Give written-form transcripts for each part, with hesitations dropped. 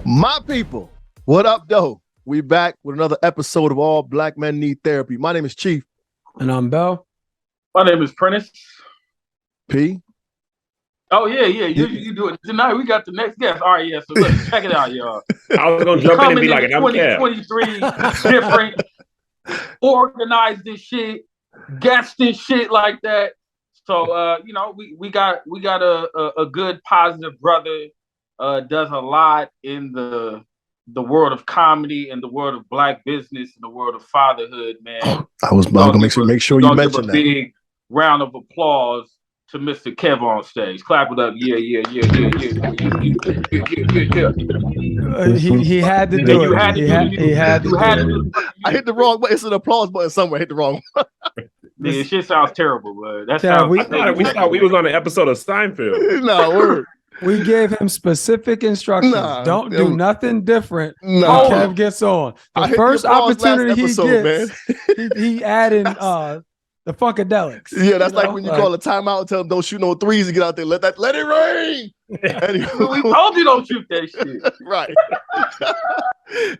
My people, what up, though? We back with another episode of All Black Men Need Therapy. My name is Chief. And I'm Bell. My name is Prentice. P. Oh, yeah. You do it. Tonight we got the next guest. All right, yeah. So look, check it out, y'all. I was going to jump in and be like, I'm Kev. 2023, different, organized and shit, guest and shit like that. So, we got a good, positive brother. Does a lot in the world of comedy, in the world of black business, in the world of fatherhood, man. I was going to make sure you mentioned that. Big round of applause to Mr. KevOnStage's. Clap it up. Yeah. He had to do it. He had to do it. I hit the wrong button. It's an applause button somewhere. I hit the wrong one. Yeah, shit sounds terrible, but that's yeah, we thought we was on an episode of Seinfeld. No, word. We gave him specific instructions. Don't do nothing different. No. Kev gets on. The first opportunity he gets, he adding the Funkadelics. Yeah, that's like when you call a timeout and tell them don't shoot no threes and get out there. Let it rain. Anyway, we told you don't shoot that shit. Right.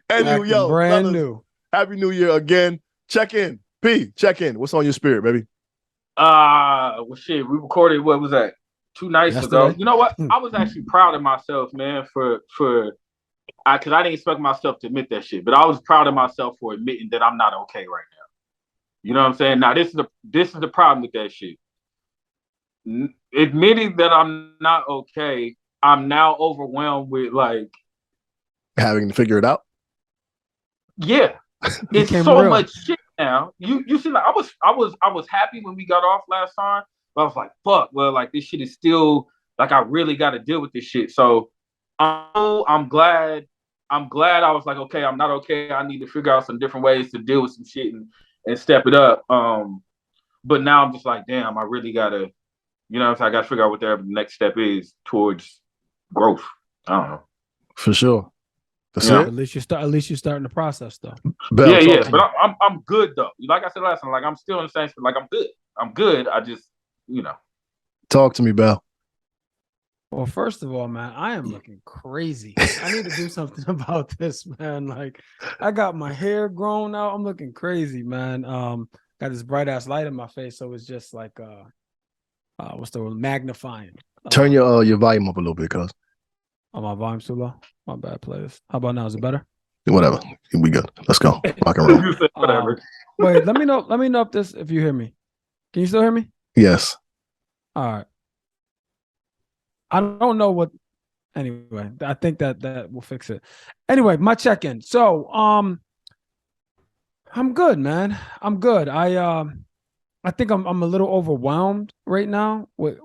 Anyway, yo, brand new. Happy New Year again. Check in. P, check in. What's on your spirit, baby? Well, shit, we recorded, what was that? 2 nights ago. You know what? I was actually proud of myself, man, because I didn't expect myself to admit that shit, but I was proud of myself for admitting that I'm not okay right now. You know what I'm saying? Now, this is the problem with that shit. Admitting that I'm not okay, I'm now overwhelmed with like having to figure it out. Yeah, it's so much shit now. You see, like I was happy when we got off last time. But I was like, fuck, well, like this shit is still like I really got to deal with this shit. So I'm glad I was like, okay, I'm not okay. I need to figure out some different ways to deal with some shit and step it up. But now I'm just like, damn, I really gotta, I gotta figure out what the next step is towards growth. I don't know. For sure. At least you're starting the process though. Yeah. But I'm good though. Like I said last time, like I'm still in the same. Like I'm good. I just. Talk to me, Bell. Well, first of all, man, I am looking crazy. I need to do something about this, man. Like, I got my hair grown out. I'm looking crazy, man. Got this bright ass light in my face, so it's just like what's the word? Magnifying. Turn your volume up a little bit, cuz. Oh, my volume's too low. My bad, players. How about now? Is it better? Whatever. We good. Let's go. Rock and roll. Whatever. Wait, let me know if you hear me. Can you still hear me? Yes. All right. I don't know what. Anyway, I think that will fix it. Anyway, my check-in. So, I'm good, man. I'm good. I think I'm a little overwhelmed right now with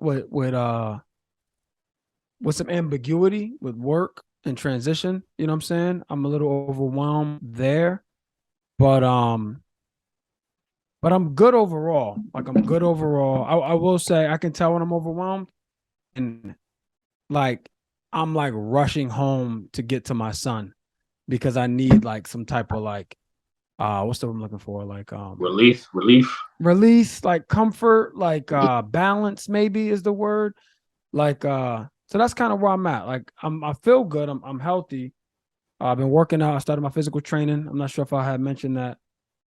some ambiguity with work and transition. You know what I'm saying? I'm a little overwhelmed there, but I'm good overall. Like I'm good overall. I will say I can tell when I'm overwhelmed, and like I'm like rushing home to get to my son because I need like some type of like what's the word I'm looking for? Like release, like comfort, like balance maybe is the word. Like so that's kind of where I'm at. Like I feel good. I'm healthy. I've been working out. I started my physical training. I'm not sure if I had mentioned that.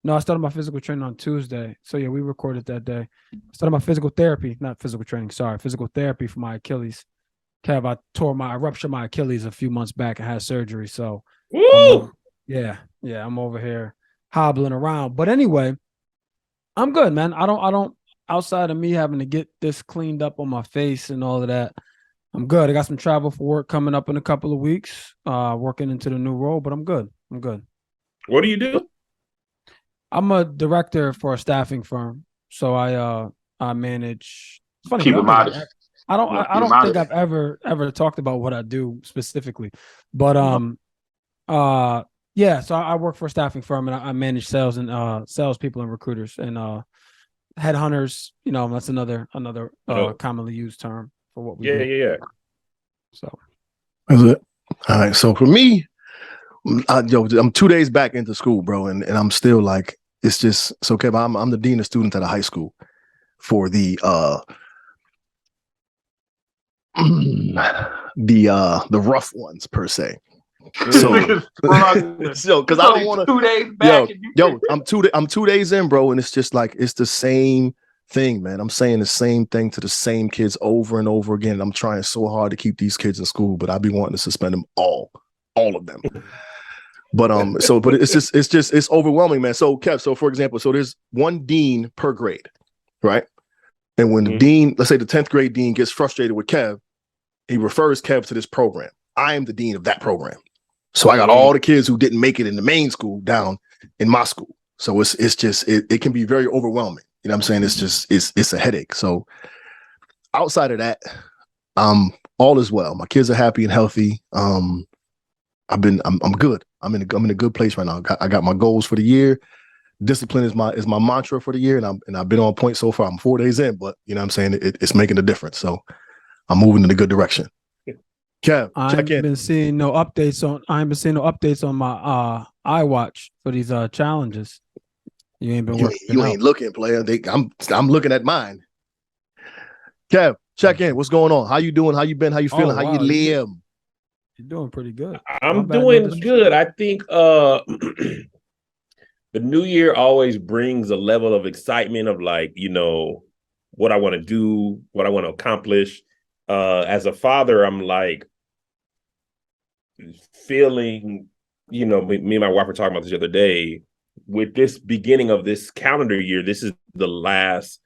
No, I started my physical training on Tuesday. So yeah, we recorded that day. I started my physical therapy for my Achilles. Kev, I ruptured my Achilles a few months back and had surgery. So I'm over here hobbling around. But anyway, I'm good, man. I don't outside of me having to get this cleaned up on my face and all of that, I'm good. I got some travel for work coming up in a couple of weeks, working into the new role, but I'm good. What do you do? I'm a director for a staffing firm, so I manage. It's funny. Keep it modest. I don't think I've ever talked about what I do specifically, but yeah. So I work for a staffing firm and I manage sales and salespeople and recruiters and headhunters. That's another commonly used term for what we do. Yeah. So that's it. All right. So for me, I'm 2 days back into school, bro, and I'm still like. It's just so Kev, I'm the dean of students at a high school for the rough ones per se. So, because I don't want to. 2 days back. I'm 2 days in, bro, and it's just like it's the same thing, man. I'm saying the same thing to the same kids over and over again. I'm trying so hard to keep these kids in school, but I be wanting to suspend them all of them. But it's overwhelming, man. So Kev, so for example, so there's one dean per grade, right? And when the dean, let's say the 10th grade dean gets frustrated with Kev, he refers Kev to this program. I am the dean of that program. So I got all the kids who didn't make it in the main school down in my school. So it can be very overwhelming. You know what I'm saying? It's a headache. So outside of that, all is well. My kids are happy and healthy. I'm good. I'm in a good place right now. I got my goals for the year. Discipline is my mantra for the year, and I've been on point so far. I'm 4 days in, but you know what I'm saying? It's making a difference. So I'm moving in a good direction. Kev, check in. I ain't been seeing no updates on my iWatch for these challenges. You ain't been working. You ain't looking, player. I'm looking at mine. Kev, check in. What's going on? How you doing? How you been? How you feeling? How you live? You're doing pretty good. I'm doing good. I think the new year always brings a level of excitement of like, you know, what I want to do, what I want to accomplish. As a father, I'm like feeling, you know, me and my wife were talking about this the other day. With this beginning of this calendar year, this is the last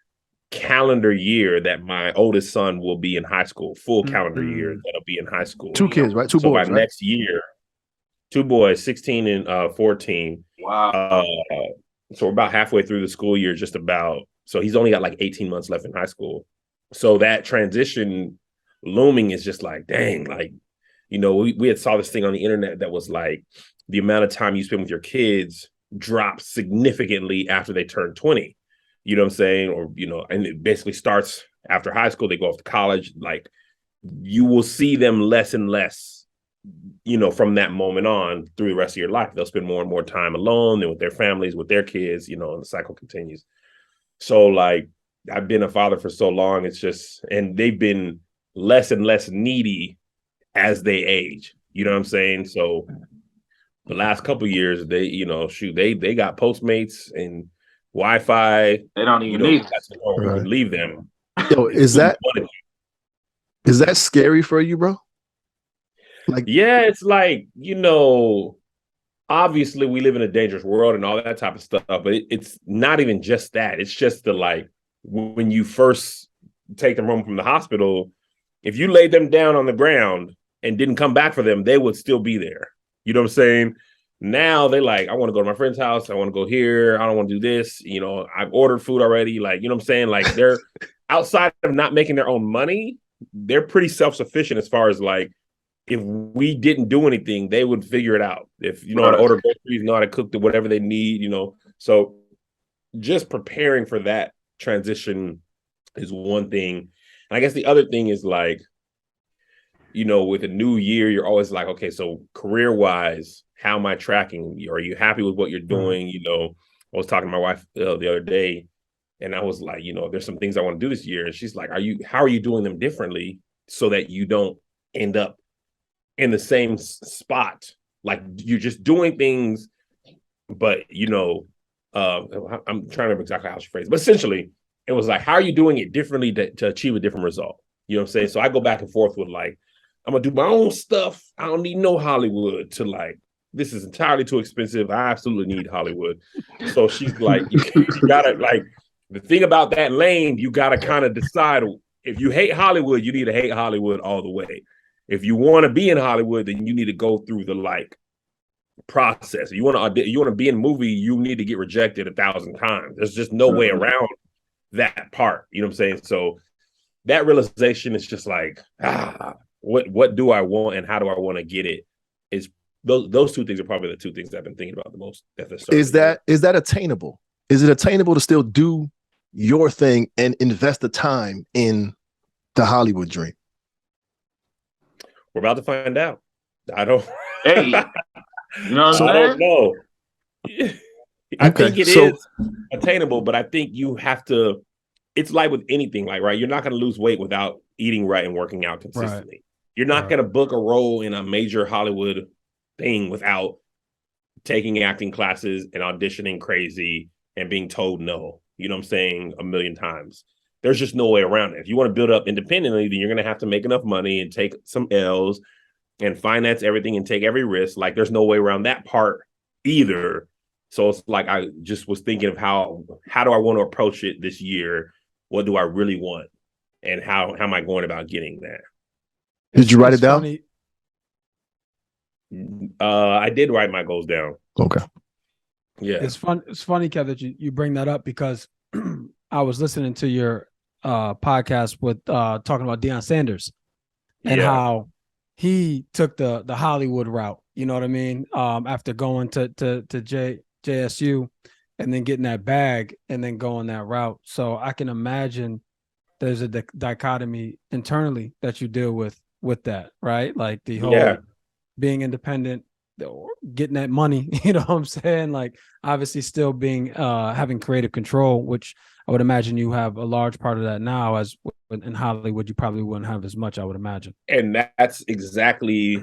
calendar year that my oldest son will be in high school, full calendar year that'll be in high school. 2 kids, right? 2 boys, by next year, 2 boys, 16 and 14. Wow. So we're about halfway through the school year, just about. So he's only got like 18 months left in high school. So that transition looming is just like, dang, like, you know, we had saw this thing on the internet that was like the amount of time you spend with your kids drops significantly after they turn 20. You know what I'm saying? Or, you know, and it basically starts after high school, they go off to college. Like you will see them less and less, you know, from that moment on through the rest of your life. They'll spend more and more time alone and with their families, with their kids, you know, and the cycle continues. So like I've been a father for so long. It's just, and they've been less and less needy as they age. You know what I'm saying? So the last couple of years, they, you know, they got Postmates and Wi-Fi. They don't even need to leave them. Yo, is that scary for you, bro? Like, yeah, it's like, you know, obviously we live in a dangerous world and all that type of stuff, but it's not even just that. It's just the like when you first take them home from the hospital, if you laid them down on the ground and didn't come back for them, they would still be there. You know what I'm saying? Now they're like, I want to go to my friend's house. I want to go here. I don't want to do this. You know, I've ordered food already. Like, you know what I'm saying? Like they're outside of not making their own money, they're pretty self-sufficient as far as like, if we didn't do anything, they would figure it out. If you know how to order groceries, know how to cook whatever they need, you know. So just preparing for that transition is one thing. And I guess the other thing is like, you know, with a new year, you're always like, okay, so career-wise, how am I tracking? Are you happy with what you're doing? You know, I was talking to my wife the other day, and I was like, you know, there's some things I want to do this year. And she's like, how are you doing them differently so that you don't end up in the same spot? Like you're just doing things, but, you know, I'm trying to remember exactly how she phrased it. But essentially, it was like, how are you doing it differently to achieve a different result? You know what I'm saying? So I go back and forth with like, I'm going to do my own stuff. I don't need no Hollywood to like, this is entirely too expensive. I absolutely need Hollywood. So she's like, you gotta like, the thing about that lane, you gotta kind of decide if you hate Hollywood, you need to hate Hollywood all the way. If you want to be in Hollywood, then you need to go through the like process. You want to be in a movie, you need to get rejected 1,000 times. There's just no way around that part. You know what I'm saying? So that realization is just like, what do I want and how do I want to get it? Is those two things are probably the two things I've been thinking about the most. Is that attainable? Is it attainable to still do your thing and invest the time in the Hollywood dream? We're about to find out. I don't. Hey, you know what I'm saying? I don't know. I think it is attainable, but I think you have to. It's like with anything, like right, you're not going to lose weight without eating right and working out consistently. Right. You're not going to book a role in a major Hollywood thing without taking acting classes and auditioning crazy and being told no. You know what I'm saying? A million times. There's just no way around it. If you want to build up independently, then you're going to have to make enough money and take some L's and finance everything and take every risk. Like, there's no way around that part either. So it's like, I just was thinking of how do I want to approach it this year? What do I really want? And how am I going about getting that? Did you write it down? Funny. I did write my goals down. Okay. Yeah. It's funny, Kev, that you bring that up, because I was listening to your podcast with talking about Deion Sanders and how he took the Hollywood route. You know what I mean? After going to JSU and then getting that bag and then going that route. So I can imagine there's a dichotomy internally that you deal with that, right? Like the whole being independent, getting that money, you know what I'm saying? Like, obviously still being having creative control, which I would imagine you have a large part of that now. As in Hollywood, you probably wouldn't have as much, I would imagine. And that's exactly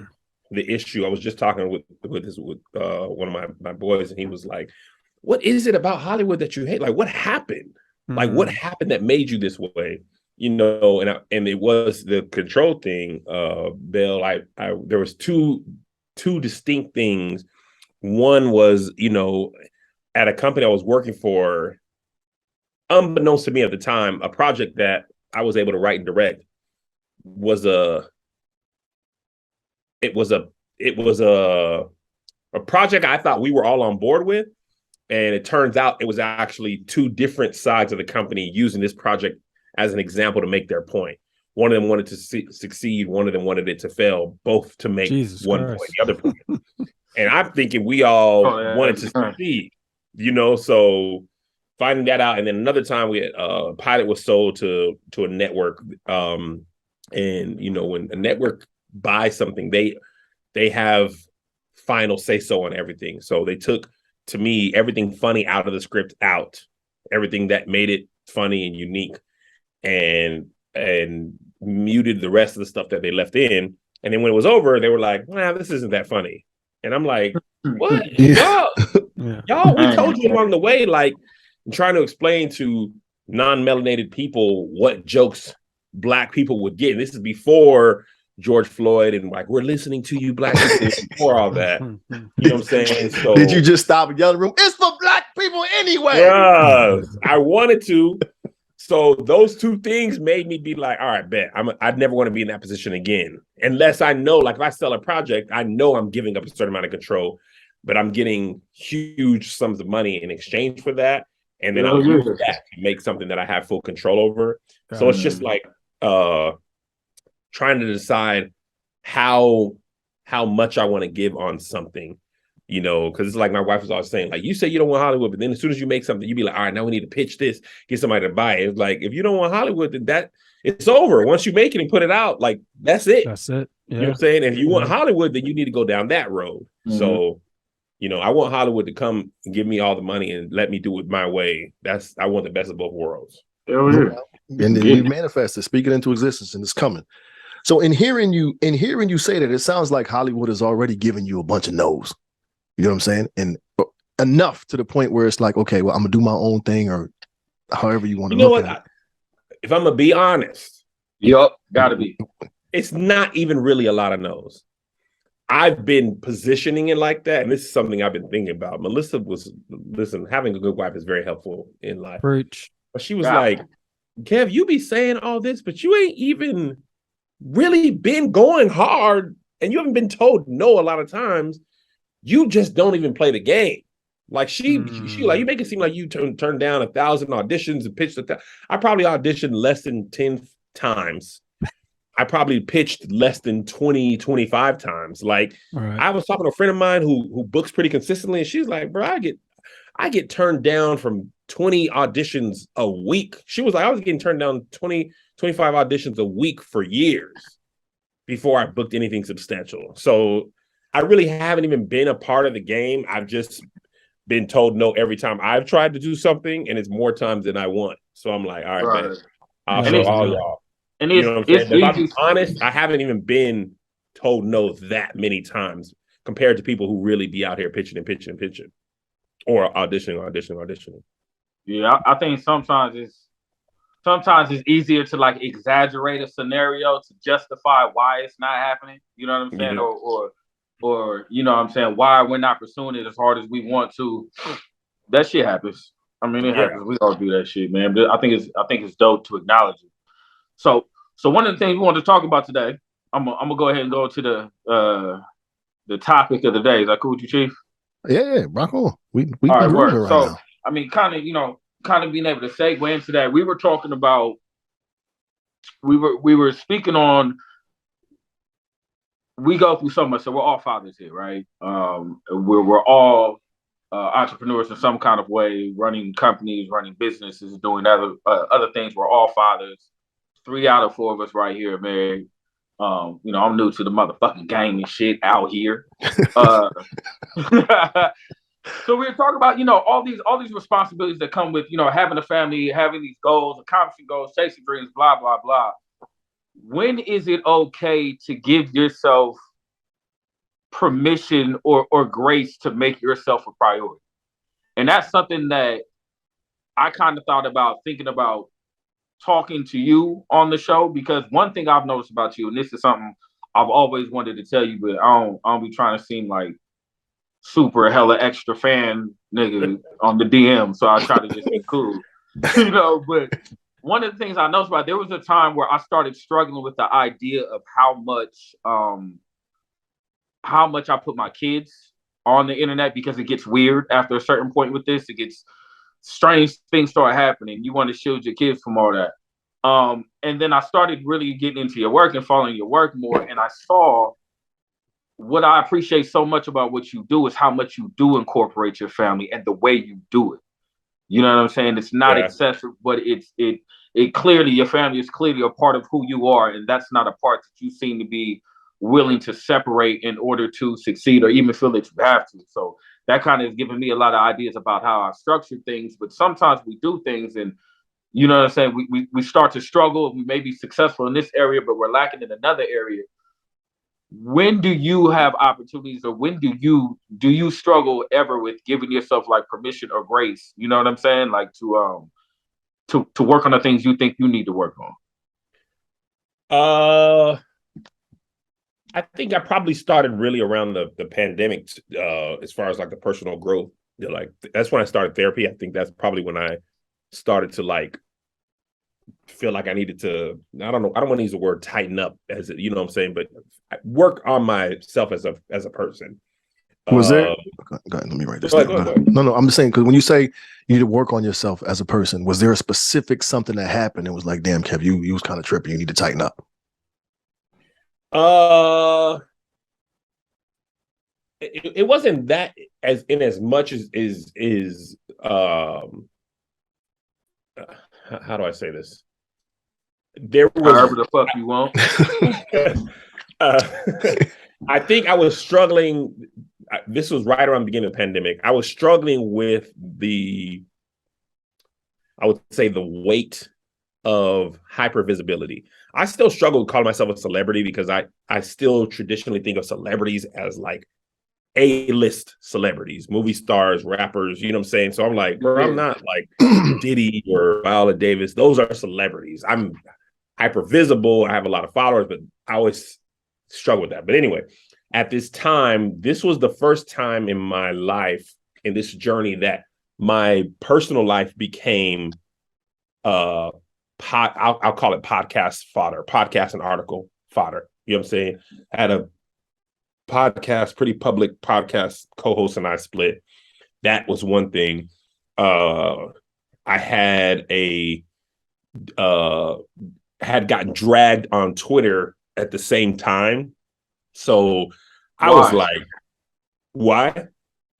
the issue. I was just talking with one of my boys, and he was like, what is it about Hollywood that you hate? Like, what happened? Like, what happened that made you this way? You know, and it was the control thing, Bill. I there was two distinct things. One was, you know, at a company I was working for, unbeknownst to me at the time, a project that I was able to write and direct was a project I thought we were all on board with. And it turns out it was actually two different sides of the company using this project as an example to make their point. One of them wanted to succeed. One of them wanted it to fail, both to make one point, the other point. And I'm thinking we all wanted to succeed, you know, so finding that out. And then another time we had pilot was sold to a network. And, you know, when a network buys something, they have final say so on everything. So they took, to me, everything funny out of the script out, everything that made it funny and unique, and muted the rest of the stuff that they left in. And then when it was over, they were like, nah, this isn't that funny. And I'm like, what? Y'all, we told you along the way, like, trying to explain to non-melanated people what jokes Black people would get. And this is before George Floyd and like, we're listening to you, Black people, before all that. You know what I'm saying? So, did you just stop and yell in the room? It's for Black people anyway. I wanted to. So those two things made me be like, all right, bet I'd never want to be in that position again. Unless I know, like, if I sell a project, I know I'm giving up a certain amount of control, but I'm getting huge sums of money in exchange for that. And then I'll use that to make something that I have full control over. So it's just like trying to decide how much I want to give on something, you know, because it's like my wife was always saying, like, you say you don't want Hollywood, but then as soon as you make something, you be like, all right, now we need to pitch this, get somebody to buy it. It's like, if you don't want Hollywood, then it's over. Once you make it and put it out, like, that's it. That's it. Yeah. You know what I'm saying? And if you want Hollywood, then you need to go down that road. So, you know, I want Hollywood to come and give me all the money and let me do it my way. I want the best of both worlds. And then you manifest it, speak it into existence, and it's coming. So in hearing you say that, it sounds like Hollywood has already given you a bunch of no's. You know what I'm saying? And enough to the point where it's like, okay, well, I'm gonna do my own thing, or however you want to look at it. If I'm gonna be honest, gotta be. It's not even really a lot of no's. I've been positioning it like that, and this is something I've been thinking about. Melissa having a good wife is very helpful in life. Preach. But she was like, Kev, you be saying all this, but you ain't even really been going hard, and you haven't been told no a lot of times. You just don't even play the game. Like she like, you make it seem like you turned down 1,000 auditions and pitched I probably auditioned less than 10 times. I probably pitched less than 20, 25 times. Like, I was talking to a friend of mine who books pretty consistently, and she's like, bro, I get turned down from 20 auditions a week. She was like, I was getting turned down 20, 25 auditions a week for years before I booked anything substantial. So I really haven't even been a part of the game. I've just been told no every time I've tried to do something, and it's more times than I want. So I'm like, all right, man, I'll show all y'all. And you know what I'm saying? If I'm honest, I haven't even been told no that many times compared to people who really be out here pitching and pitching and pitching, or auditioning. Yeah, I think sometimes it's easier to like exaggerate a scenario to justify why it's not happening. You know what I'm saying? Yeah. Or you know what I'm saying, why we're not pursuing it as hard as we want to. That shit happens. I mean, it happens. We all do that shit, man. But I think it's dope to acknowledge it. So one of the things we want to talk about today, I'm gonna go ahead and go to the topic of the day. Is that cool with you, Chief? Yeah, rock on. We all right, grooving right now. I mean, kind of being able to segue into that. We were talking about, we were speaking on, we go through so much. So we're all fathers here, right? We're all entrepreneurs in some kind of way, running companies, running businesses, doing other things. We're all fathers. 3 out of 4 of us right here are married. I'm new to the motherfucking game and shit out here. So we were talking about, all these responsibilities that come with, having a family, having these goals, accomplishing goals, chasing dreams, blah, blah, blah. When is it okay to give yourself permission or grace to make yourself a priority? And that's something that I kind of thought about, thinking about talking to you on the show, because one thing I've noticed about you, and this is something I've always wanted to tell you, but I don't be trying to seem like super hella extra fan nigga on the DM, so I try to just be cool, But one of the things I noticed about, there was a time where I started struggling with the idea of how much I put my kids on the internet, because it gets weird after a certain point with this. It gets strange, things start happening. You want to shield your kids from all that. And then I started really getting into your work and following your work more, and I saw what I appreciate so much about what you do is how much you do incorporate your family and the way you do it. You know what I'm saying? It's not excessive, but it clearly, your family is clearly a part of who you are, and that's not a part that you seem to be willing to separate in order to succeed or even feel that you have to. So that kind of has given me a lot of ideas about how I structure things. But sometimes we do things and, you know what I'm saying, we start to struggle. We may be successful in this area, but we're lacking in another area. When do you have opportunities, or when do you struggle ever with giving yourself like permission or grace? You know what I'm saying? Like to work on the things you think you need to work on. I think I probably started really around the pandemic, as far as like the personal growth. Like that's when I started therapy. I think that's probably when I started to like feel like I needed to, I don't want to use the word tighten up, as it, you know what I'm saying, but work on myself as a person. Was there? Go ahead, let me write this down. Go ahead. No, I'm just saying, because when you say you need to work on yourself as a person, was there a specific something that happened and was like, damn, Kev, you was kind of trippy, you need to tighten up? It wasn't that as much as how do I say this? There was, however the fuck you want. I think I was struggling. This was right around the beginning of the pandemic. I was struggling with I would say the weight of hypervisibility. I still struggle with calling myself a celebrity, because I still traditionally think of celebrities as like A-list celebrities, movie stars, rappers, you know what I'm saying? So I'm like, bro, I'm not like Diddy or Viola Davis. Those are celebrities. I'm hyper visible. I have a lot of followers, but I always struggle with that. But anyway, at this time, this was the first time in my life, in this journey, that my personal life became I'll call it podcast fodder, podcast and article fodder. You know what I'm saying? I had a podcast, pretty public podcast co-host, and I split. That was one thing. I had had gotten dragged on Twitter at the same time. So I was like, why?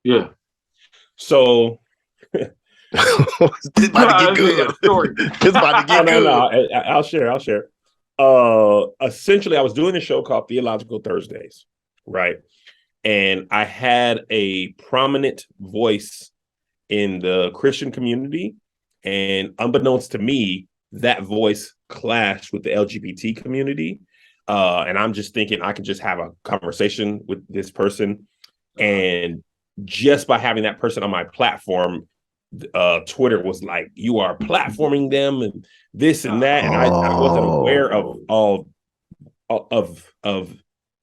Yeah. So it's about to get good. It's about to get good. No, I'll share. Essentially, I was doing a show called Theological Thursdays, right? And I had a prominent voice in the Christian community, and unbeknownst to me, that voice clashed with the LGBT community. And I'm just thinking I could just have a conversation with this person. And just by having that person on my platform, Twitter was like, you are platforming them and this and that. And I wasn't aware of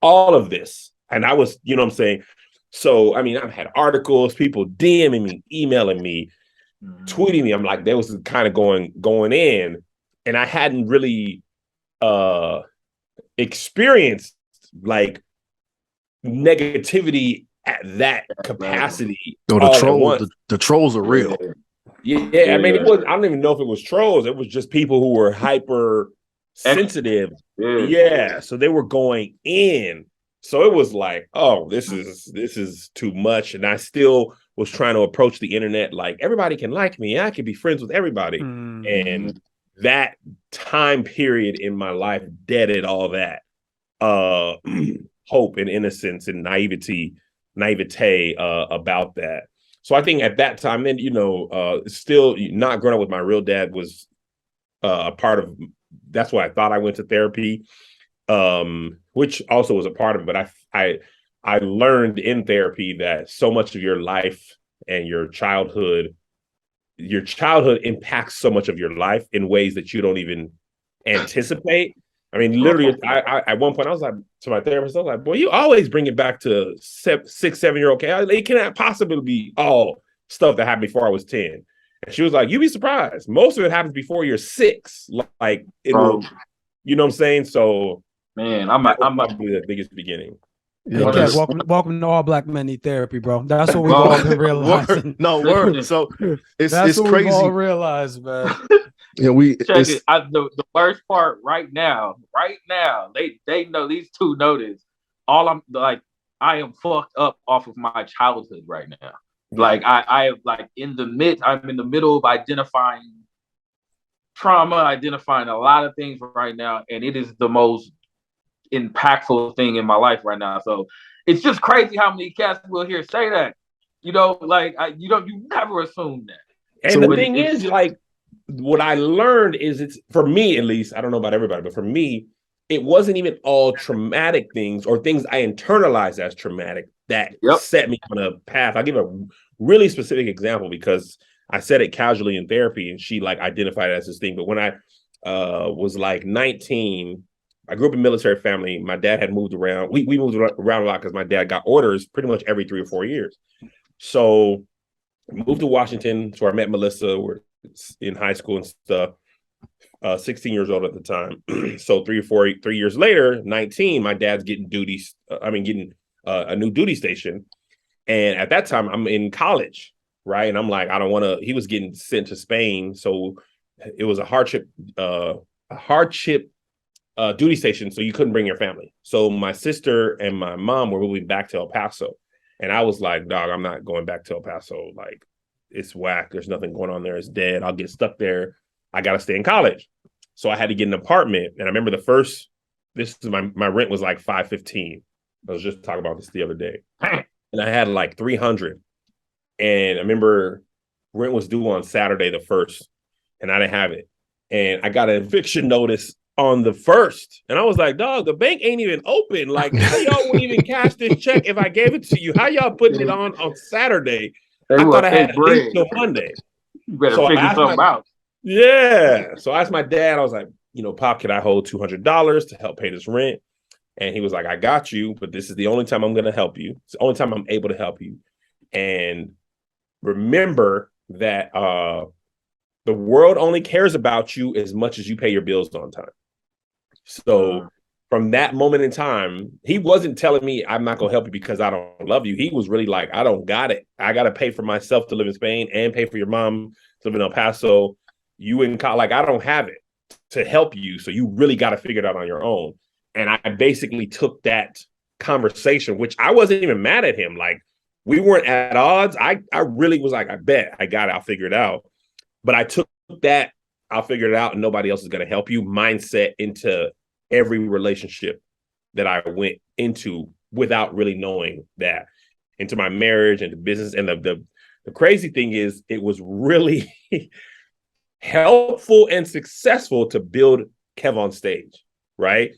all of this. And I was, you know what I'm saying? So, I mean, I've had articles, people DMing me, emailing me, tweeting me. I'm like, there was kind of going in, and I hadn't really experienced like negativity at that capacity. No, the trolls are real. Yeah, I mean, I don't even know if it was trolls. It was just people who were hyper sensitive. Yeah, so they were going in. So it was like, oh, this is too much. And I still was trying to approach the internet like everybody can like me. I can be friends with everybody. And that time period in my life deaded all that hope and innocence and naivete about that. So I think at that time, and still not growing up with my real dad was a part of. That's why I thought I went to therapy, which also was a part of it. But I learned in therapy that so much of your life and your childhood impacts so much of your life in ways that you don't even anticipate. I mean, literally, I at one point I was like to my therapist, I was like, "Boy, you always bring it back to 6, 7-year-old kid. It cannot possibly be all stuff that happened before I was 10." And she was like, "You'd be surprised. Most of it happens before you're 6. Like it will, you know what I'm saying?" So, man, I'm probably the biggest beginning. Yeah, Kev, welcome to All Black Men Need Therapy, bro. That's what we've all been realizing. Word. So it's what crazy. We've all realized, man. Yeah, the worst part right now, they know, these two know this. All I'm like, I am fucked up off of my childhood right now. Like I'm in the middle of identifying trauma, identifying a lot of things right now, and it is the most impactful thing in my life right now. So it's just crazy how many cats will hear say that. You never assume that. And so the thing is, like, what I learned is, it's, for me at least, I don't know about everybody, but for me, it wasn't even all traumatic things or things I internalized as traumatic that set me on a path. I'll give a really specific example because I said it casually in therapy and she like identified it as this thing. But when I was like 19, I grew up in a military family. My dad had moved around. We moved around a lot because my dad got orders pretty much every 3 or 4 years. So I moved to Washington, so I met Melissa. We're in high school and stuff. 16 years old at the time. So 3 years later, 19, my dad's getting duties. Getting a new duty station. And at that time, I'm in college, right? And I'm like, I don't want to. He was getting sent to Spain, so it was a hardship duty station. So you couldn't bring your family. So my sister and my mom were moving back to El Paso, and I was like, dog, I'm not going back to El Paso. Like, it's whack. There's nothing going on there. It's dead. I'll get stuck there. I got to stay in college. So I had to get an apartment. And I remember my rent was like $515. I was just talking about this the other day. And I had like $300. And I remember rent was due on Saturday the 1st. And I didn't have it. And I got an eviction notice on the 1st. And I was like, dog, the bank ain't even open. Like, how y'all wouldn't even cash this check if I gave it to you? How y'all putting it on Saturday? I thought I had at least till Monday. You better figure something out. Yeah. So I asked my dad, I was like, Pop, can I hold $200 to help pay this rent? And he was like, I got you, but this is the only time I'm going to help you. It's the only time I'm able to help you. And remember that the world only cares about you as much as you pay your bills on time. So from that moment in time, he wasn't telling me I'm not going to help you because I don't love you. He was really like, I don't got it. I got to pay for myself to live in Spain and pay for your mom to live in El Paso. You in college, like, I don't have it to help you. So you really got to figure it out on your own. And I basically took that conversation, which I wasn't even mad at him. Like, we weren't at odds. I really was like, I bet I got it. I'll figure it out. But I took that, I'll figure it out and nobody else is going to help you mindset into every relationship that I went into without really knowing that, into my marriage and the business. And the crazy thing is, it was really helpful and successful to build KevOnStage, right?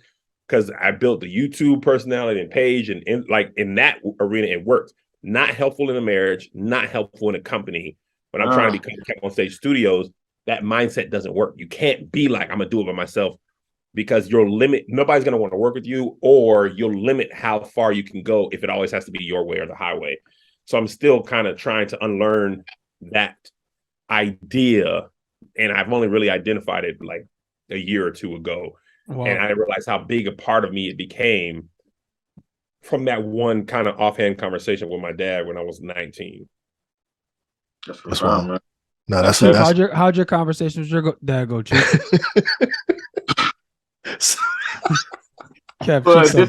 because I built the YouTube personality and page, and in that arena, it worked. Not helpful in a marriage, not helpful in a company. When I'm trying to become KevOnStage Studios, that mindset doesn't work. You can't be like, I'm gonna do it by myself, because you'll limit, nobody's gonna want to work with you, or you'll limit how far you can go if it always has to be your way or the highway. So I'm still kind of trying to unlearn that idea, and I've only really identified it like a year or two ago. Wow. And I realized how big a part of me it became from that one kind of offhand conversation with my dad when I was 19. That's wild, man. No, that's how'd your conversation with your dad go, Chief? Kev, but this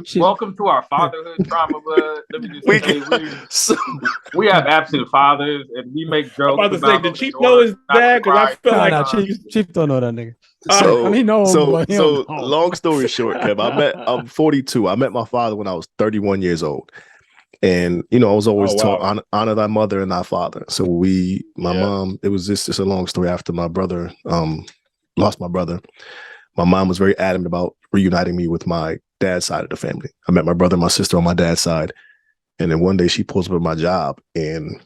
is welcome to our fatherhood trauma, bud. Let me just say we have absent fathers, and we make jokes. I'm about to say, did Chief know his dad? Because I feel like Chief don't know that nigga. So long story short, Kev, I'm 42. I met my father when I was 31 years old. And, I was always taught, honor thy mother and thy father. So my mom, it was just a long story. After my brother lost my brother, my mom was very adamant about reuniting me with my dad's side of the family. I met my brother and my sister on my dad's side. And then one day she pulls up at my job, and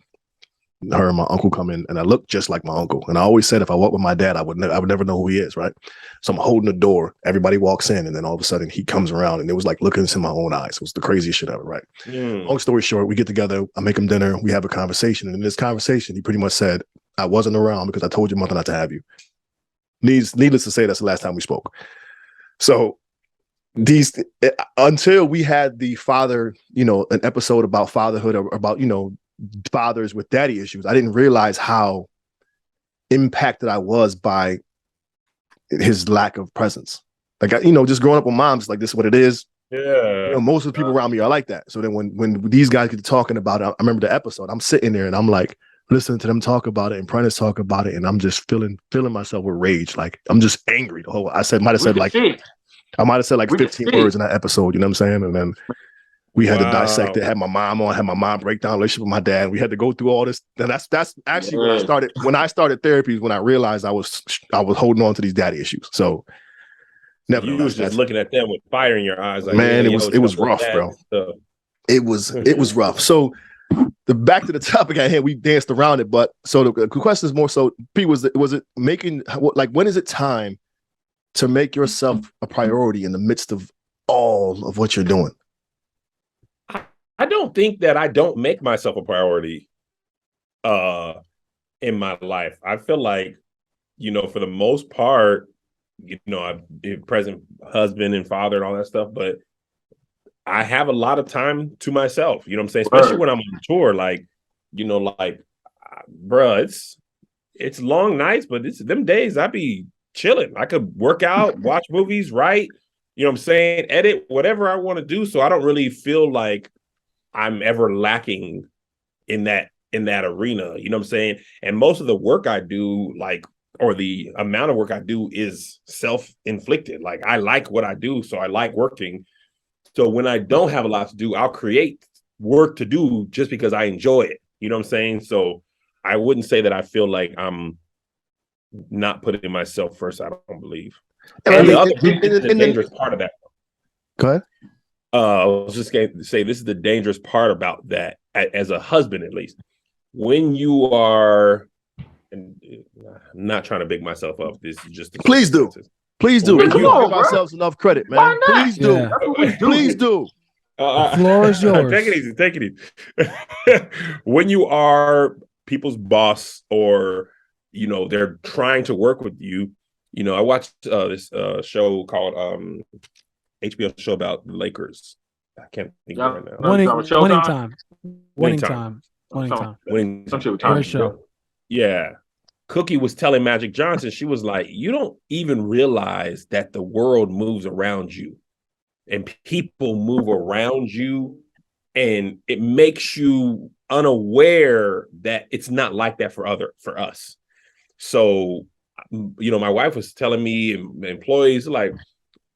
her and my uncle come in, and I look just like my uncle. And I always said, if I walk with my dad, I would never know who he is, right? So I'm holding the door. Everybody walks in, and then all of a sudden he comes around, and it was like looking into my own eyes. It was the craziest shit ever, right? Long story short, we get together. I make him dinner. We have a conversation. And in this conversation, he pretty much said, I wasn't around because I told your mother not to have you. Needless to say, that's the last time we spoke. So until we had the father, an episode about fatherhood, or about, fathers with daddy issues, I didn't realize how impacted I was by his lack of presence. Like, just growing up with moms, like, this is what it is. Yeah. Most of the people around me are like that. So then when these guys get to talking about it, I remember the episode, I'm sitting there and I'm like, listening to them talk about it and Prentice talk about it, and I'm just feeling myself with rage. Like, I'm just angry. I might have said like 15 words in that episode, you know what I'm saying? And then we had to dissect it, had my mom break down relationship with my dad. We had to go through all this. And that's actually when I started therapy, is when I realized I was holding on to these daddy issues. So you was just looking at them with fire in your eyes. Like, man, it was rough, bro. It was rough. So back to the topic at hand, we danced around it, but so the question is more so, P, was it making, like, when is it time to make yourself a priority in the midst of all of what you're doing? I don't think that I don't make myself a priority in my life. I feel like, for the most part, I'm a present husband and father and all that stuff, but I have a lot of time to myself, you know what I'm saying? Especially when I'm on tour, like, bruh, it's long nights, but it's them days I be chilling. I could work out, watch movies, write, you know what I'm saying? Edit, whatever I want to do. So I don't really feel like I'm ever lacking in that arena, you know what I'm saying? And most of the work I do, or the amount of work I do, is self-inflicted. Like, I like what I do, so I like working. So when I don't have a lot to do, I'll create work to do just because I enjoy it. You know what I'm saying? So I wouldn't say that I feel like I'm not putting myself first. I don't believe. And the dangerous part of that. Go ahead. I was just going to say, this is the dangerous part about that, as a husband, at least. When you are, and I'm not trying to big myself up. This is just Please do. Please do. We give ourselves enough credit, man. Why not? Please do. Yeah. Please do. The floor is yours. Take it easy. When you are people's boss, or they're trying to work with you, I watched this show called HBO show about the Lakers. I can't think of it right now. Winning time. Some shit with time. Show. Yeah. Cookie was telling Magic Johnson, she was like, you don't even realize that the world moves around you and people move around you, and it makes you unaware that it's not like that for us. So, my wife was telling me, and employees, like,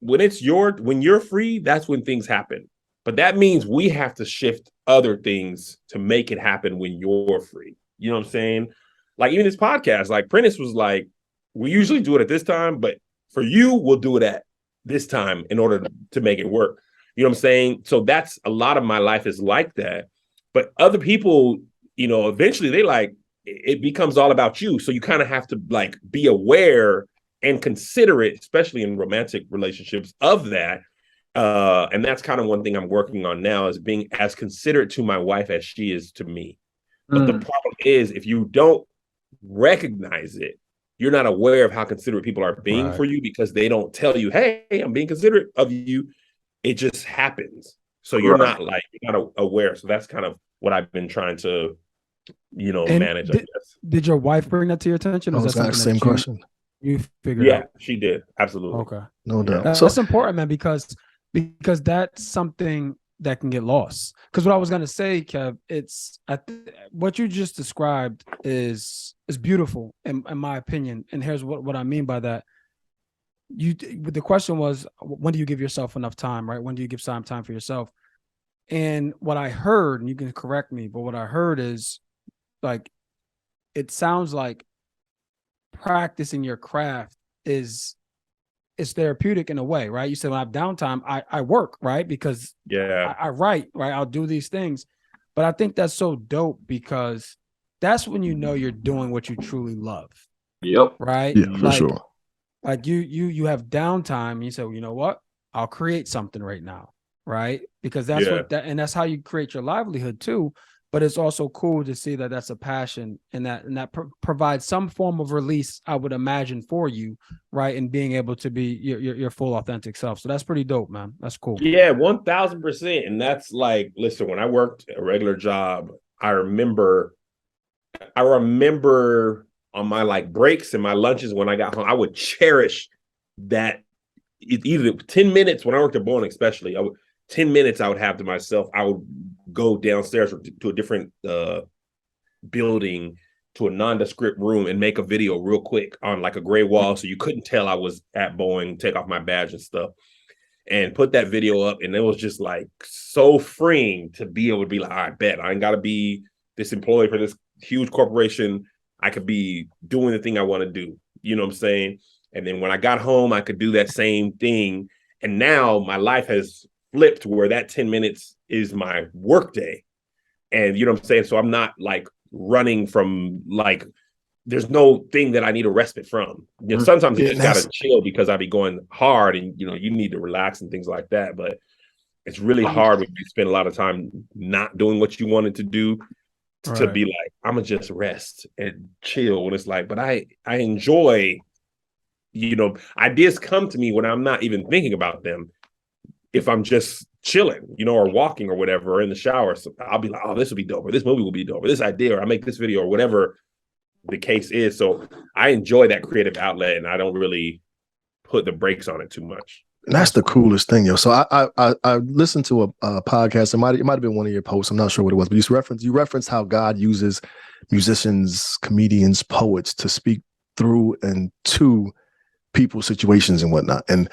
when you're free, that's when things happen. But that means we have to shift other things to make it happen when you're free. You know what I'm saying? Like, even this podcast, like, Prentice was like, we usually do it at this time, but for you, we'll do it at this time in order to make it work. You know what I'm saying? So that's a lot of my life is like that. But other people, you know, eventually they like, it becomes all about you. So you kind of have to like be aware and considerate, especially in romantic relationships, of that. And that's kind of one thing I'm working on now, is being as considerate to my wife as she is to me. But the problem is, if you don't recognize it, you're not aware of how considerate people are being for you, because they don't tell you, hey, I'm being considerate of you. It just happens. So you're not aware. So that's kind of what I've been trying to, you know, manage, I guess. Did your wife bring that to your attention? I was asking the same question. You figured out? Yeah, she did. Absolutely. Okay. No doubt. That's important, man, because that's something that can get lost. Because what I was going to say, Kev, what you just described is beautiful in my opinion. And here's what I mean by that. The question was, when do you give yourself enough time, right? When do you give time for yourself? And what I heard, and you can correct me, but what I heard is, like, it sounds like practicing your craft is therapeutic in a way, right? You said, when I have downtime, I work, right? Because I write, right? I'll do these things. But I think that's so dope, because that's when you know you're doing what you truly love. Yep. Right? Yeah, for sure. Like you have downtime, and you say, well, you know what? I'll create something right now, right? Because that's and that's how you create your livelihood too. But it's also cool to see that that's a passion, and that provides some form of release, I would imagine, for you, right? And being able to be your full authentic self. So that's pretty dope, man. That's cool. Yeah, 1000%. And that's like, listen, when I worked a regular job, I remember on my like breaks and my lunches when I got home, I would cherish that. Either 10 minutes when I worked at Boeing, especially, 10 minutes I would have to myself. I would go downstairs to a different building, to a nondescript room, and make a video real quick on like a gray wall, so you couldn't tell I was at Boeing, take off my badge and stuff, and put that video up. And it was just like so freeing to be able to be like, I bet I ain't got to be this employee for this huge corporation. I could be doing the thing I want to do. You know what I'm saying? And then when I got home, I could do that same thing. And now my life has flipped where that 10 minutes is my work day. And you know what I'm saying? So I'm not like running from, like, there's no thing that I need a respite from. You know, sometimes you just gotta chill because I be going hard, and you know, you need to relax and things like that. But it's really hard when you spend a lot of time not doing what you wanted to do, to be like, I'm gonna just rest and chill. When it's like, but I enjoy, you know, ideas come to me when I'm not even thinking about them. If I'm just chilling, you know, or walking or whatever, or in the shower, so I'll be like, oh, this will be dope, or this movie will be dope, or this idea, or I make this video, or whatever the case is. So I enjoy that creative outlet, and I don't really put the brakes on it too much. And that's the coolest thing, yo. So I listened to a podcast. It might have been one of your posts. I'm not sure what it was, but you referenced how God uses musicians, comedians, poets to speak through and to people's situations and whatnot. And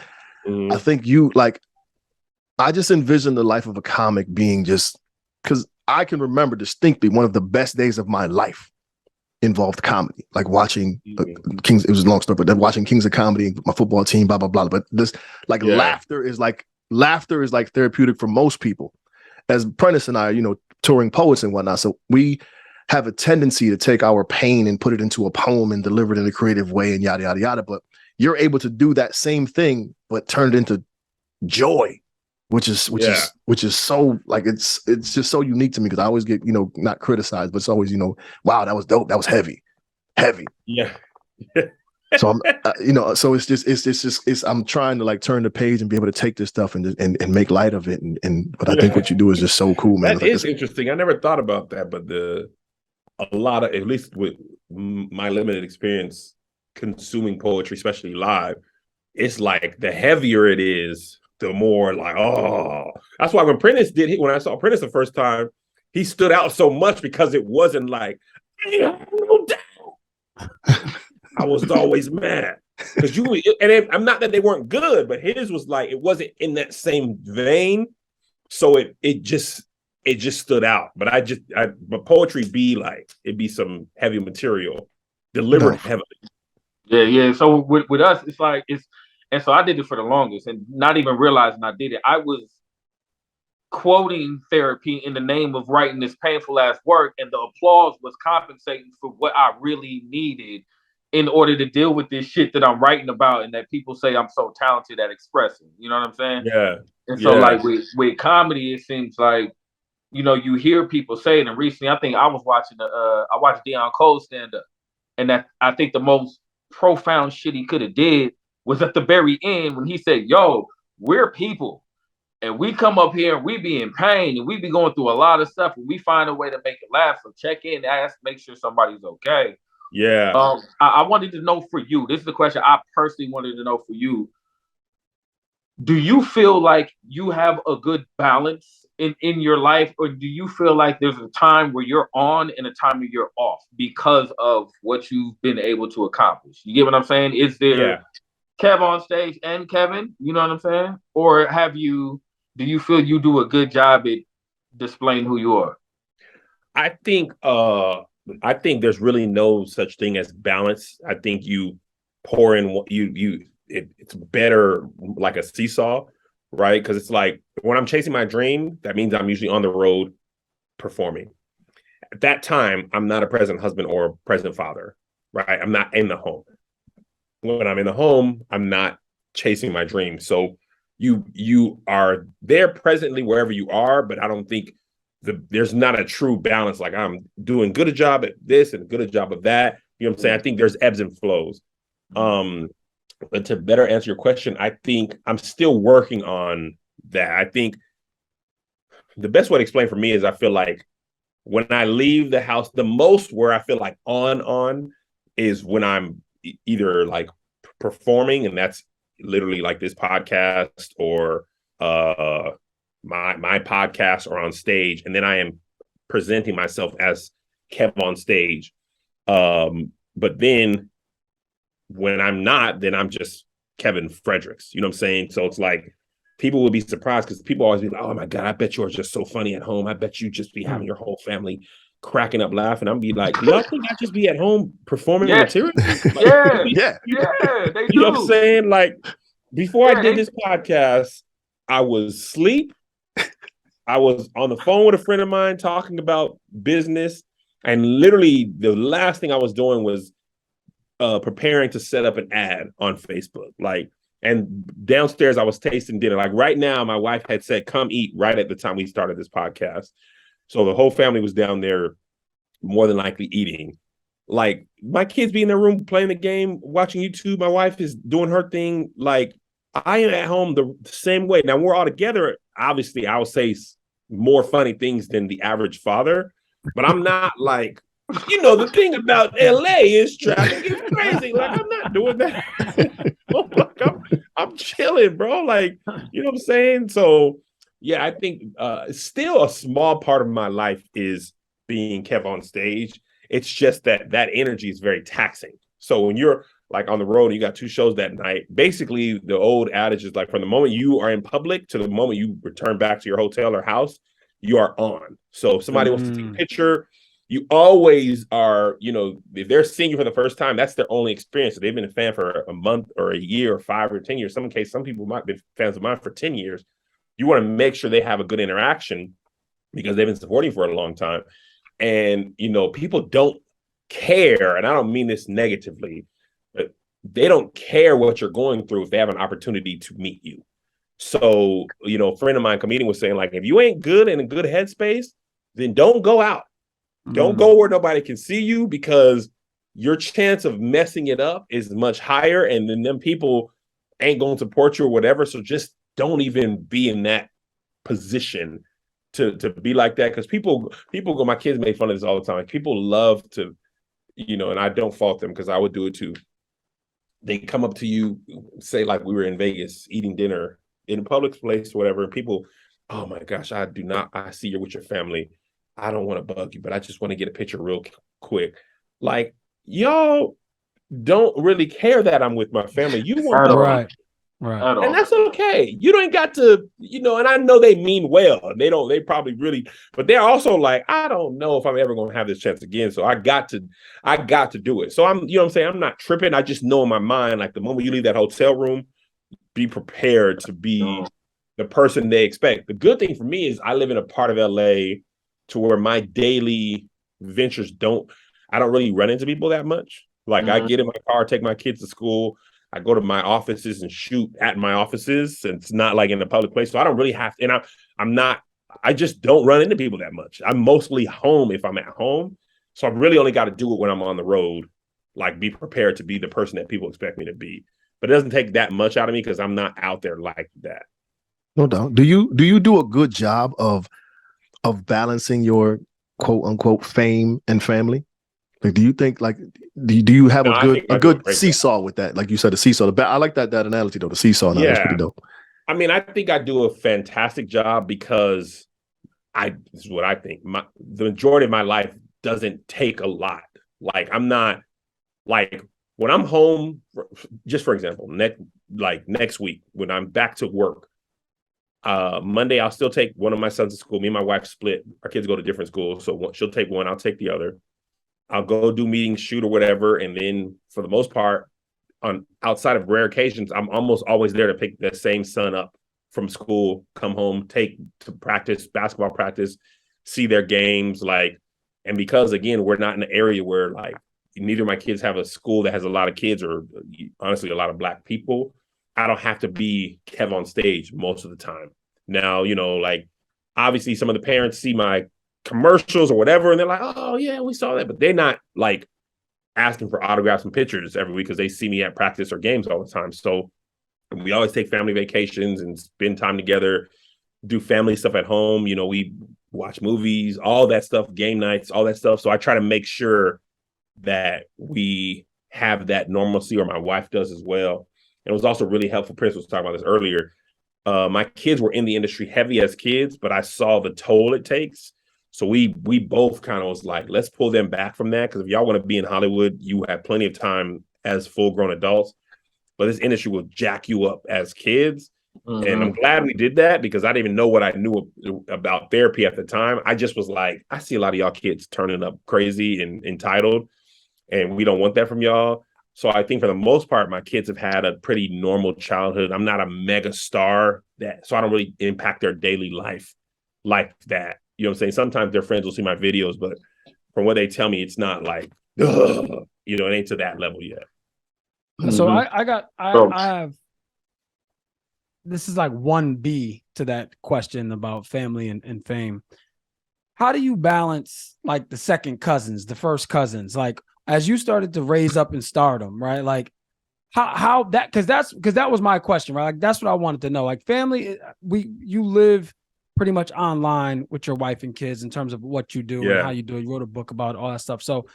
I think I just envision the life of a comic being just, because I can remember distinctly one of the best days of my life involved comedy, like watching Kings. It was a long story, but then watching Kings of Comedy, my football team, blah blah blah. But this, like, laughter is like therapeutic for most people. As Prentice and I, you know, touring poets and whatnot, so we have a tendency to take our pain and put it into a poem and deliver it in a creative way and yada yada yada. But you're able to do that same thing, but turn it into joy, which is so, like, it's just so unique to me, because I always get, you know, not criticized, but it's always, you know, wow, that was dope, that was heavy. Yeah. So I'm, you know, so it's I'm trying to like turn the page and be able to take this stuff and make light of it, but I think what you do is just so cool, man. That is interesting. I never thought about that, but a lot of, at least with my limited experience consuming poetry, especially live, it's like the heavier it is, the more like, oh, that's why when I saw Prentice the first time, he stood out so much, because it wasn't like, I was always mad, because I'm not that they weren't good, but his was like, it wasn't in that same vein, so it just stood out. But but poetry it'd be some heavy material delivered heavily. Yeah. So with us, it's like And so I did it for the longest and not even realizing I did it. I was quoting therapy in the name of writing this painful ass work, and the applause was compensating for what I really needed in order to deal with this shit that I'm writing about and that people say I'm so talented at expressing. You know what I'm saying? Yeah. And so like with comedy, it seems like, you know, you hear people say it. And recently, I think I was watching I watched Deion Cole stand up, and that I think the most profound shit he could have did was at the very end when he said, "Yo, we're people, and we come up here and we be in pain and we be going through a lot of stuff, and we find a way to make it laugh. So check in, ask, make sure somebody's okay." Yeah. I wanted to know for you. This is the question I personally wanted to know for you. Do you feel like you have a good balance in your life, or do you feel like there's a time where you're on and a time where you're off because of what you've been able to accomplish? You get what I'm saying? Is there Kev on stage and Kevin? You know what I'm saying? Or do you feel you do a good job at displaying who you are? I think there's really no such thing as balance. I think you pour in it's better like a seesaw, right? Because it's like when I'm chasing my dream, that means I'm usually on the road performing. At that time, I'm not a present husband or present father, right? I'm not in the home. When I'm in the home, I'm not chasing my dream. So you are there presently wherever you are, but I don't think there's not a true balance. Like I'm doing good a job at this and good a job of that. You know what I'm saying? I think there's ebbs and flows. But to better answer your question, I think I'm still working on that. I think the best way to explain for me is I feel like when I leave the house, the most where I feel like on is when I'm either like performing, and that's literally like this podcast or my podcast, or on stage, and then I am presenting myself as Kev on stage. But then when I'm not, then I'm just Kevin Fredericks. You know what I'm saying? So it's like people will be surprised because people always be like, "Oh my God, I bet you're just so funny at home. I bet you just be having your whole family cracking up laughing." I'm be like, "Y'all think I just be at home performing material?" Like, yeah, they do. You know what I'm saying? Like before I did this podcast, I was asleep. I was on the phone with a friend of mine talking about business, and literally the last thing I was doing was preparing to set up an ad on Facebook. Like, and downstairs I was tasting dinner. Like right now, my wife had said, "Come eat," right at the time we started this podcast. So the whole family was down there, more than likely eating. Like my kids be in their room playing the game, watching YouTube. My wife is doing her thing. Like I am at home the same way. Now we're all together. Obviously, I would say more funny things than the average father, but I'm not like, you know, the thing about LA is traffic is crazy. Like I'm not doing that. I'm chilling, bro. Like, you know what I'm saying? So yeah, I think still a small part of my life is being Kev on stage. It's just that energy is very taxing. So when you're like on the road and you got 2 shows that night, basically the old adage is like from the moment you are in public to the moment you return back to your hotel or house, you are on. So if somebody wants to take a picture, you always are, you know, if they're seeing you for the first time, that's their only experience. If they've been a fan for a month or a year or 5 or 10 years, some people might be fans of mine for 10 years. You want to make sure they have a good interaction because they've been supporting you for a long time. And, you know, people don't care, and I don't mean this negatively, but they don't care what you're going through if they have an opportunity to meet you. So, you know, a friend of mine, comedian, was saying, like, if you ain't good in a good headspace, then don't go out. Don't go where nobody can see you, because your chance of messing it up is much higher, and then them people ain't going to support you or whatever. So just don't even be in that position to be like that, because people go, my kids make fun of this all the time. Like, people love to, you know, and I don't fault them because I would do it too. They come up to you, say like we were in Vegas eating dinner in a public place or whatever, and people, "Oh my gosh, I see you're with your family. I don't want to bug you, but I just want to get a picture real quick." Like, y'all don't really care that I'm with my family. You want right. And that's okay. You don't got to, you know, and I know they mean well. They probably really, but they're also like, I don't know if I'm ever going to have this chance again. So I got to do it. So I'm, you know what I'm saying? I'm not tripping. I just know in my mind, like the moment you leave that hotel room, be prepared to be the person they expect. The good thing for me is I live in a part of LA to where my daily ventures I don't really run into people that much. Like I get in my car, take my kids to school. I go to my offices and shoot at my offices. And it's not like in a public place. So I don't really have to, and I just don't run into people that much. I'm mostly home if I'm at home. So I really only got to do it when I'm on the road, like be prepared to be the person that people expect me to be. But it doesn't take that much out of me because I'm not out there like that. No doubt. Do you do a good job of balancing your quote unquote fame and family? Like, do you think like do you have a good seesaw with that? Like you said, the seesaw. I like that analogy though. The seesaw. Yeah, that's pretty dope. I mean, I think I do a fantastic job because this is what I think. The majority of my life doesn't take a lot. Like I'm not like when I'm home, just for example, next week when I'm back to work, Monday I'll still take one of my sons to school. Me and my wife split. Our kids go to different schools, so she'll take one, I'll take the other. I'll go do meetings, shoot or whatever, and then for the most part, outside of rare occasions, I'm almost always there to pick the same son up from school, come home, take to practice, basketball practice, see their games, and because again, we're not in an area where neither of my kids have a school that has a lot of kids or honestly a lot of Black people. I don't have to be KevOnStage most of the time. Now, obviously some of the parents see my commercials or whatever, and they're like, oh yeah, we saw that, but they're not asking for autographs and pictures every week because they see me at practice or games all the time. So we always take family vacations and spend time together, do family stuff at home. We watch movies, all that stuff, game nights, all that stuff. So I try to make sure that we have that normalcy, or my wife does as well. And it was also really helpful. Prince was talking about this earlier. My kids were in the industry heavy as kids, but I saw the toll it takes. So we both kind of was like, let's pull them back from that. Because if y'all want to be in Hollywood, you have plenty of time as full-grown adults. But this industry will jack you up as kids. Mm-hmm. And I'm glad we did that because I didn't even know what I knew about therapy at the time. I just was like, I see a lot of y'all kids turning up crazy and entitled, and we don't want that from y'all. So I think for the most part, my kids have had a pretty normal childhood. I'm not a mega star, so I don't really impact their daily life like that. You know what I'm saying? Sometimes their friends will see my videos, but from what they tell me, it's not like, it ain't to that level yet. So I have, this is like 1B to that question about family and fame. How do you balance the second cousins, the first cousins? As you started to raise up in stardom, right? How that, because that was my question, right? That's what I wanted to know. Family, you live pretty much online with your wife and kids in terms of what you do and how you do it. You wrote a book about all that stuff. So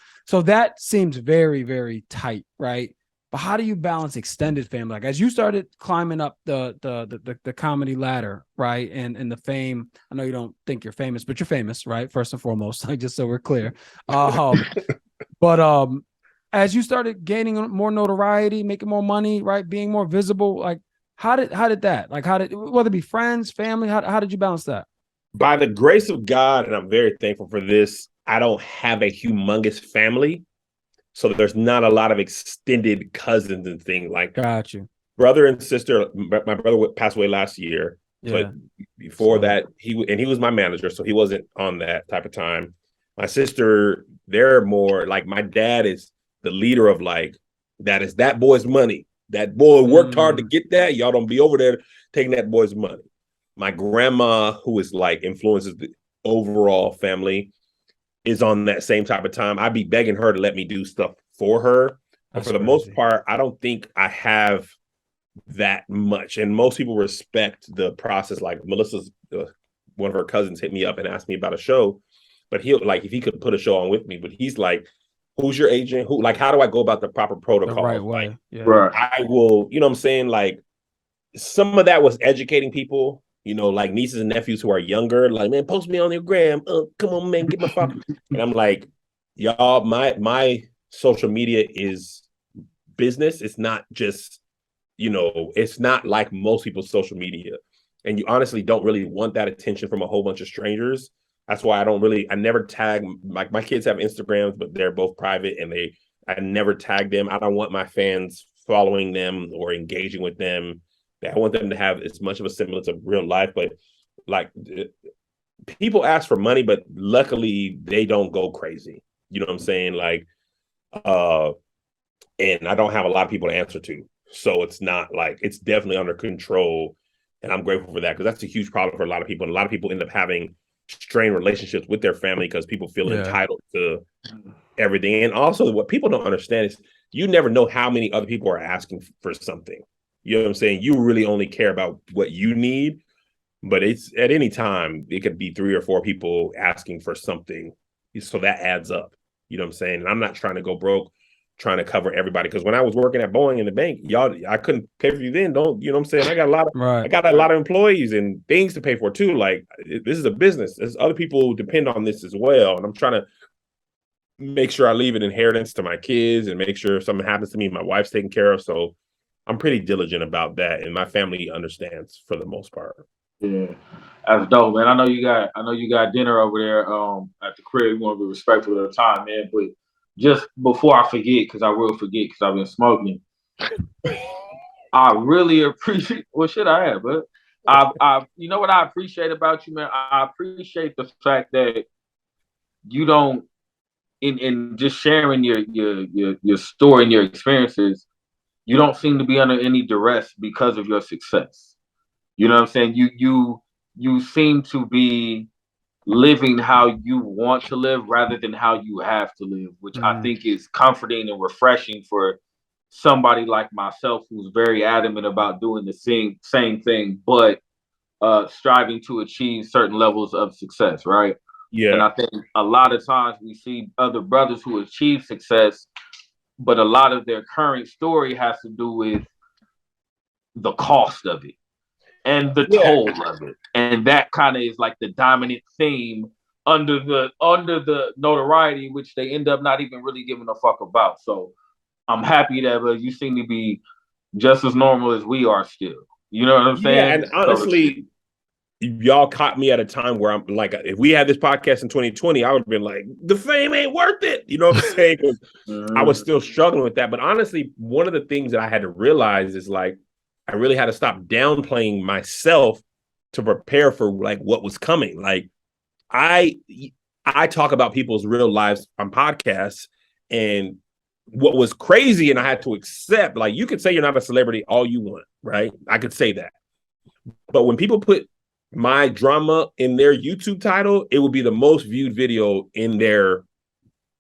that seems very, very tight, right? But how do you balance extended family? As you started climbing up the comedy ladder, right? And the fame, I know you don't think you're famous, but you're famous, right? First and foremost, just so we're clear. But as you started gaining more notoriety, making more money, right? Being more visible, how did that, whether it be friends, family, how did you balance that? By the grace of God, and I'm very thankful for this, I don't have a humongous family. So there's not a lot of extended cousins and things like that. Got you. Brother and sister, my brother passed away last year. Yeah. But before that, he was my manager, so he wasn't on that type of time. My sister, they're more my dad is the leader of that is that boy's money. That boy worked hard to get that. Y'all don't be over there taking that boy's money. My grandma, who is influences the overall family, is on that same type of time. I'd be begging her to let me do stuff for her. But for the most part, I don't think I have that much. And most people respect the process. Melissa's, one of her cousins hit me up and asked me about a show, but he'll if he could put a show on with me, but he's who's your agent? How do I go about the proper protocol? The right way. Right. I will, you know what I'm saying? Some of that was educating people, nieces and nephews who are younger, man, post me on your gram. Come on, man, get my phone. And I'm y'all, my social media is business. It's not just, it's not like most people's social media. And you honestly don't really want that attention from a whole bunch of strangers. That's why I never tag, my kids have Instagrams, but they're both private and I never tag them. I don't want my fans following them or engaging with them I want them to have as much of a semblance of real life. But like, people ask for money, but luckily they don't go crazy. You know what I'm saying? Like, and I don't have a lot of people to answer to. So it's not like, it's definitely under control. And I'm grateful for that, because that's a huge problem for a lot of people. And a lot of people end up having strained relationships with their family because people feel entitled to everything. And also, what people don't understand is you never know how many other people are asking for something. You know what I'm saying? You really only care about what you need, but it's at any time, it could be 3 or 4 people asking for something. So that adds up. You know what I'm saying? And I'm not trying to go broke trying to cover everybody. Because when I was working at Boeing in the bank, I couldn't pay for you then. You know what I'm saying? I got a lot of employees and things to pay for too. Like, this is a business. There's other people who depend on this as well. And I'm trying to make sure I leave an inheritance to my kids and make sure if something happens to me, my wife's taken care of. So I'm pretty diligent about that. And my family understands for the most part. Yeah. That's dope, man. I know you got dinner over there at the crib. You want to be respectful of the time, man. But just before I forget, because I will forget because I've been smoking. I really appreciate what should I have, but I you know what I appreciate about you, man? I appreciate the fact that you don't in just sharing your story and your experiences, you don't seem to be under any duress because of your success. You know what I'm saying? You seem to be living how you want to live rather than how you have to live, which I think is comforting and refreshing for somebody like myself who's very adamant about doing the same thing, but striving to achieve certain levels of success, right? Yeah. And I think a lot of times we see other brothers who achieve success, but a lot of their current story has to do with the cost of it and the toll of it. And that kind of is like the dominant theme under the notoriety, which they end up not even really giving a fuck about. So I'm happy that you seem to be just as normal as we are still. You know what I'm saying? Yeah, and honestly, y'all caught me at a time where I'm like, if we had this podcast in 2020, I would have been like, the fame ain't worth it. You know what I'm saying? Because I was still struggling with that. But honestly, one of the things that I had to realize is like, I really had to stop downplaying myself to prepare for like what was coming. Like, I talk about people's real lives on podcasts, and what was crazy, and I had to accept, like, you could say you're not a celebrity all you want, right? I could say that. But when people put my drama in their YouTube title, it would be the most viewed video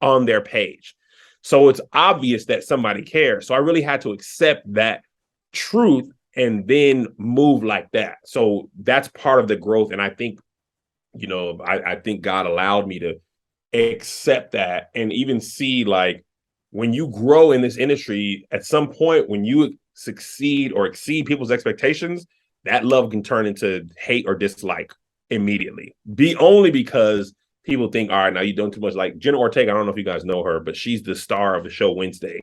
on their page. So it's obvious that somebody cares. So I really had to accept that truth and then move like that. So that's part of the growth. And I think, you know, I think God allowed me to accept that and even see, like, when you grow in this industry, at some point when you succeed or exceed people's expectations, that love can turn into hate or dislike immediately. Only because people think, all right, now you're doing too much. Like Jenna Ortega, I don't know if you guys know her, but she's the star of the show Wednesday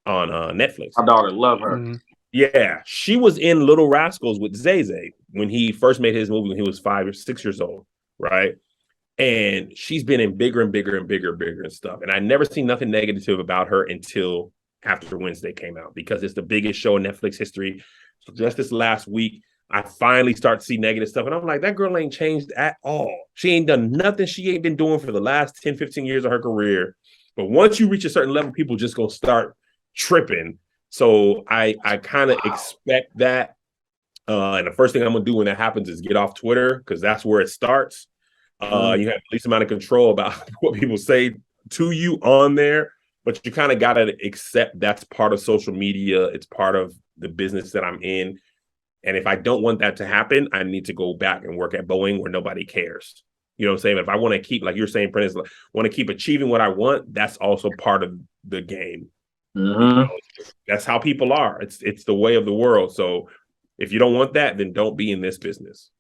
on Netflix. My daughter love her. Mm-hmm. Yeah, she was in Little Rascals with Zay when he first made his movie when he was 5 or 6 years old, right? And she's been in bigger and bigger and bigger and bigger and stuff. And I never seen nothing negative about her until after Wednesday came out, because it's the biggest show in Netflix history. So just this last week, I finally start to see negative stuff. And I'm like, that girl ain't changed at all. She ain't done nothing she ain't been doing for the last 10, 15 years of her career. But once you reach a certain level, people just gonna start tripping. So I kind of expect that. And the first thing I'm gonna do when that happens is get off Twitter, because that's where it starts. You have the least amount of control about what people say to you on there, but you kind of got to accept that's part of social media. It's part of the business that I'm in. And if I don't want that to happen, I need to go back and work at Boeing where nobody cares. You know what I'm saying? If I want to keep, like you're saying, Prentice, want to keep achieving what I want, that's also part of the game. Mm-hmm. You know, that's how people are. It's the way of the world. So if you don't want that, then don't be in this business.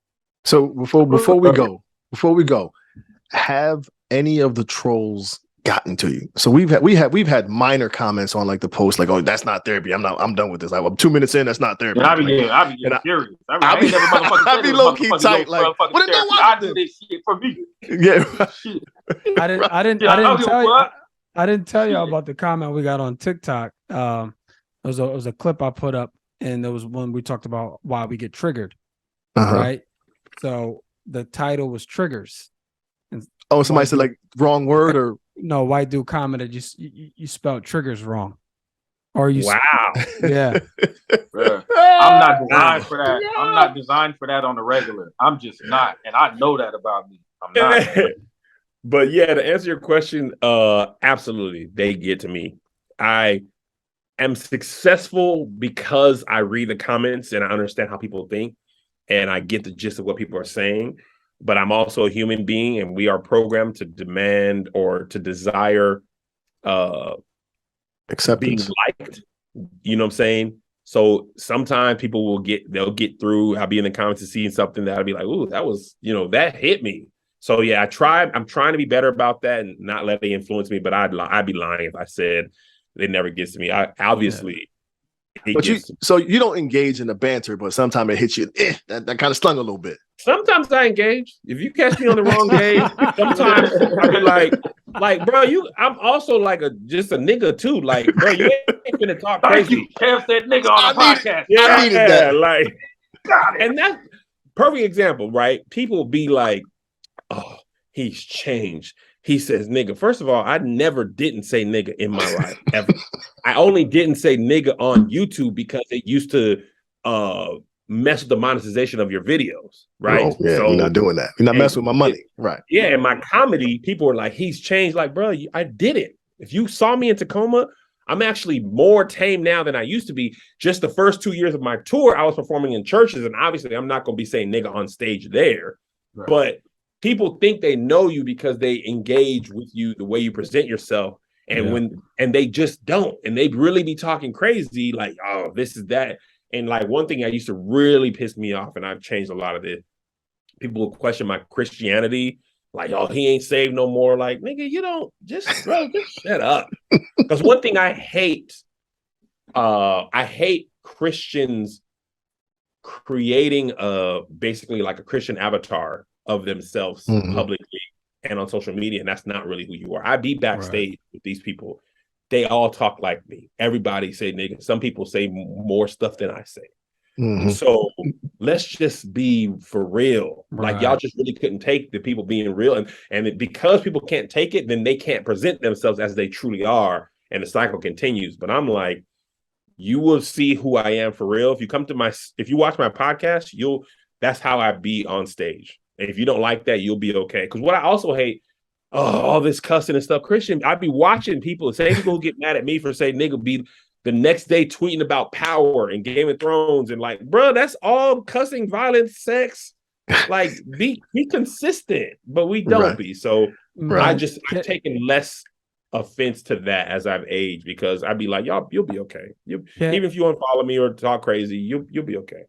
So before we go, have any of the trolls gotten to you? So we've had minor comments on like the post, like, oh, that's not therapy. I'm I'm done with this. I'm 2 minutes in, that's not therapy. And I be getting furious. I be low key tight, like, well, then don't watch I do this shit for me. Yeah. Shit. I didn't tell y'all about the comment we got on TikTok. It was a clip I put up. and there was one we talked about why we get triggered, Uh-huh. right? So the title was triggers. And Oh, somebody said like wrong word or no, white dude commented you spelled triggers wrong. Or you wow. Yeah. I'm not designed for that. Yeah. I'm not designed for that on the regular. I'm just not. And I know that about me. I'm not. But yeah, to answer your question, absolutely. They get to me. I am successful because I read the comments and I understand how people think and I get the gist of what people are saying. But I'm also a human being and we are programmed to demand or to desire acceptance, being liked. You know what I'm saying? So sometimes people they'll get through. I'll be in the comments and seeing something that'll be like, ooh, that was, that hit me. So yeah, I'm trying to be better about that and not let it influence me, but I'd be lying if I said it never gets to me. I obviously but so you don't engage in the banter, but sometimes it hits you. That kind of stung a little bit. Sometimes I engage. If you catch me on the wrong day, sometimes I'll be like, bro, I'm also like just a nigga too. Like, bro, you ain't gonna talk crazy. You Kev said nigga on the podcast. I needed that. Like, got it. And that's perfect example, right? People be like, oh, he's changed. He says nigga. First of all, I never didn't say nigga in my life ever. I only didn't say nigga on YouTube because it used to mess with the monetization of your videos, right? Oh, yeah, so, we're not doing that. We're not messing with my money, right? Yeah, and my comedy, people are like, he's changed. Like, bro, I did it. If you saw me in Tacoma, I'm actually more tame now than I used to be. Just the first 2 years of my tour, I was performing in churches, and obviously I'm not going to be saying nigga on stage there, right. But people think they know you because they engage with you the way you present yourself. And and they just don't. And they really be talking crazy, like, oh, this is that. And like one thing I used to really piss me off, and I've changed a lot of it. People will question my Christianity, like, oh, he ain't saved no more. Like, nigga, you don't just shut up. Because one thing I hate Christians creating basically like a Christian avatar of themselves publicly and on social media, and that's not really who you are. I be backstage with these people. They all talk like me. Everybody say nigga. Some people say more stuff than I say. So let's just be for real. Right. Like y'all just really couldn't take the people being real. And because people can't take it, then they can't present themselves as they truly are. And the cycle continues. But I'm like, you will see who I am for real. If you watch my podcast, that's how I be on stage. And if you don't like that, you'll be okay. Because what I also hate, all this cussing and stuff. Christian, I'd be watching people, same people who get mad at me for saying nigga, be the next day tweeting about power and Game of Thrones and like, bro, that's all cussing, violence, sex. Like, be consistent, but we don't be. So I've taken less offense to that as I've aged because I'd be like, y'all, you'll be okay. Even if you unfollow me or talk crazy, you'll be okay.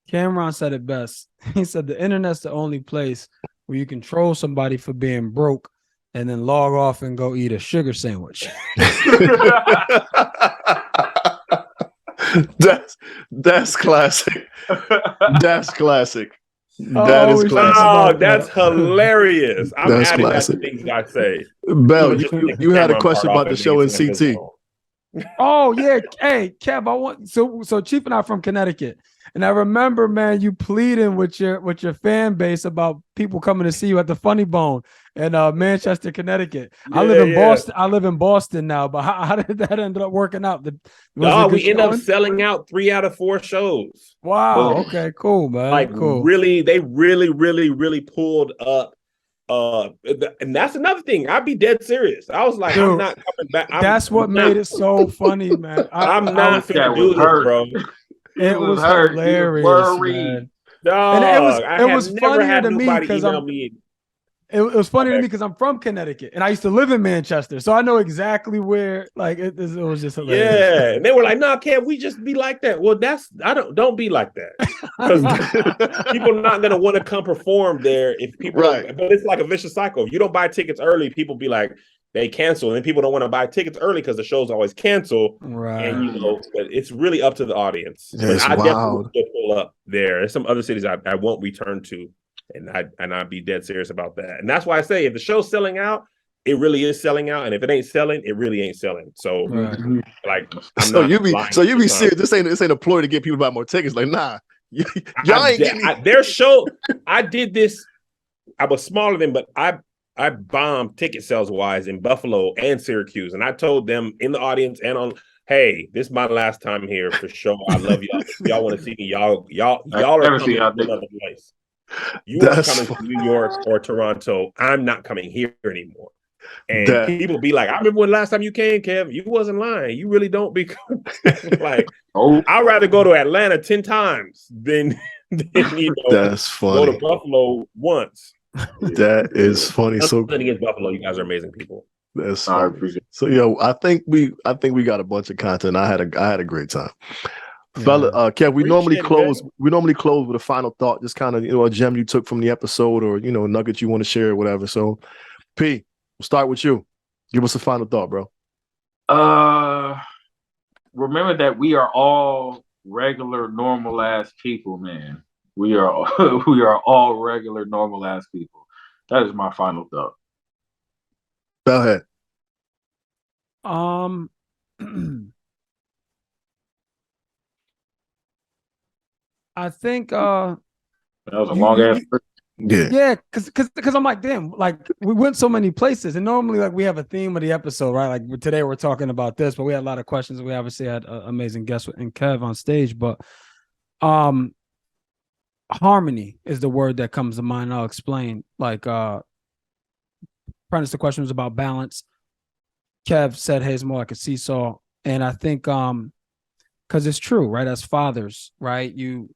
Cameron said it best. He said the internet's the only place where you can troll somebody for being broke and then log off and go eat a sugar sandwich. That's classic. That's classic. That is classic. Oh, that's hilarious. I'm adding that to things I say. Bell, you had a question about the show in CT. Oh yeah, hey Kev, I want so Chief and I from Connecticut, and I remember, man, you pleading with your fan base about people coming to see you at the Funny Bone in Manchester, Connecticut. I live in Boston. I live in Boston now, but how did that end up working out? We end up selling out 3 out of 4 shows. Wow. Okay. Cool, man. Like cool. They really pulled up. And that's another thing. I'd be dead serious. I was like, dude, I'm not coming back. That's what made it so funny, man. I'm not gonna do this, bro. It was hilarious, man. Dog, and it was funny to me because it was funny to me because I'm from Connecticut and I used to live in Manchester, so I know exactly where. Like it was just hilarious. Yeah, and they were like, "No, can't we just be like that?" Well, don't be like that because people are not gonna want to come perform there if people. Right. But it's like a vicious cycle. If you don't buy tickets early, people be like they cancel, and then people don't want to buy tickets early because the shows always cancel. Right. And it's really up to the audience. I definitely will pull up there. There's some other cities I won't return to. And I'd be dead serious about that. And that's why I say if the show's selling out, it really is selling out, and if it ain't selling, it really ain't selling. So, like, so you be serious. This ain't a ploy to get people to buy more tickets. Like, nah, y'all ain't getting their show. I did this. I was smaller than, but I bombed ticket sales wise in Buffalo and Syracuse, and I told them in the audience and on, hey, this is my last time here for sure. I love y'all. If y'all want to see me, y'all are coming to another place. You are coming to New York or Toronto. I'm not coming here anymore. And people be like, I remember when last time you came, Kev, you wasn't lying. You really don't be like, I'd rather go to Atlanta 10 times than that's funny. Go to Buffalo once. That is funny. So against Buffalo, you guys are amazing people. That's funny. So I think we got a bunch of content. I had a great time. Fella, Kev, we normally close with a final thought, just kind of, a gem you took from the episode, or a nugget you want to share or whatever. So P, we'll start with you. Give us a final thought, bro. Remember that we are all regular, normal ass people, man. We are all regular, normal ass people. That is my final thought. Go ahead. I think that was a long ass. Yeah, because I'm like, damn, like we went so many places, and normally like we have a theme of the episode, right? Like today we're talking about this, but we had a lot of questions. We obviously had an amazing guest in Kev on stage, but harmony is the word that comes to mind. I'll explain. Like premise the question was about balance. Kev said, hey, it's more like a seesaw, and I think because it's true, right? As fathers, right? You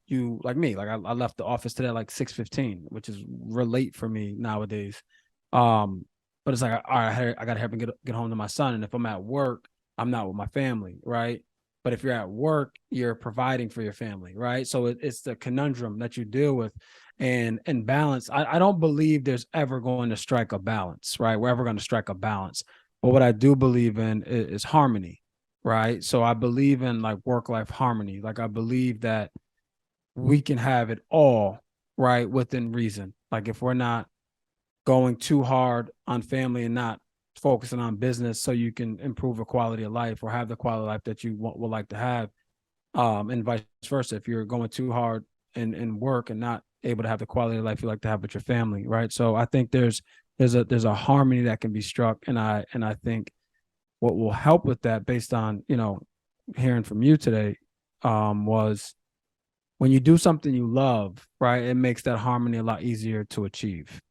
like me, like I left the office today at like 6:15, which is real late for me nowadays. But it's like, all right, I gotta help him get home to my son. And if I'm at work, I'm not with my family, right? But if you're at work, you're providing for your family, right? So it's the conundrum that you deal with. And balance, I don't believe there's ever going to strike a balance, right? We're ever going to strike a balance. But what I do believe in is harmony. Right. So I believe in like work-life harmony. Like I believe that we can have it all right within reason. Like if we're not going too hard on family and not focusing on business so you can improve the quality of life or have the quality of life that you would like to have. And vice versa. If you're going too hard in work and not able to have the quality of life you like to have with your family. Right. So I think there's a harmony that can be struck. And I think what will help with that, based on, hearing from you today, was when you do something you love, right, it makes that harmony a lot easier to achieve,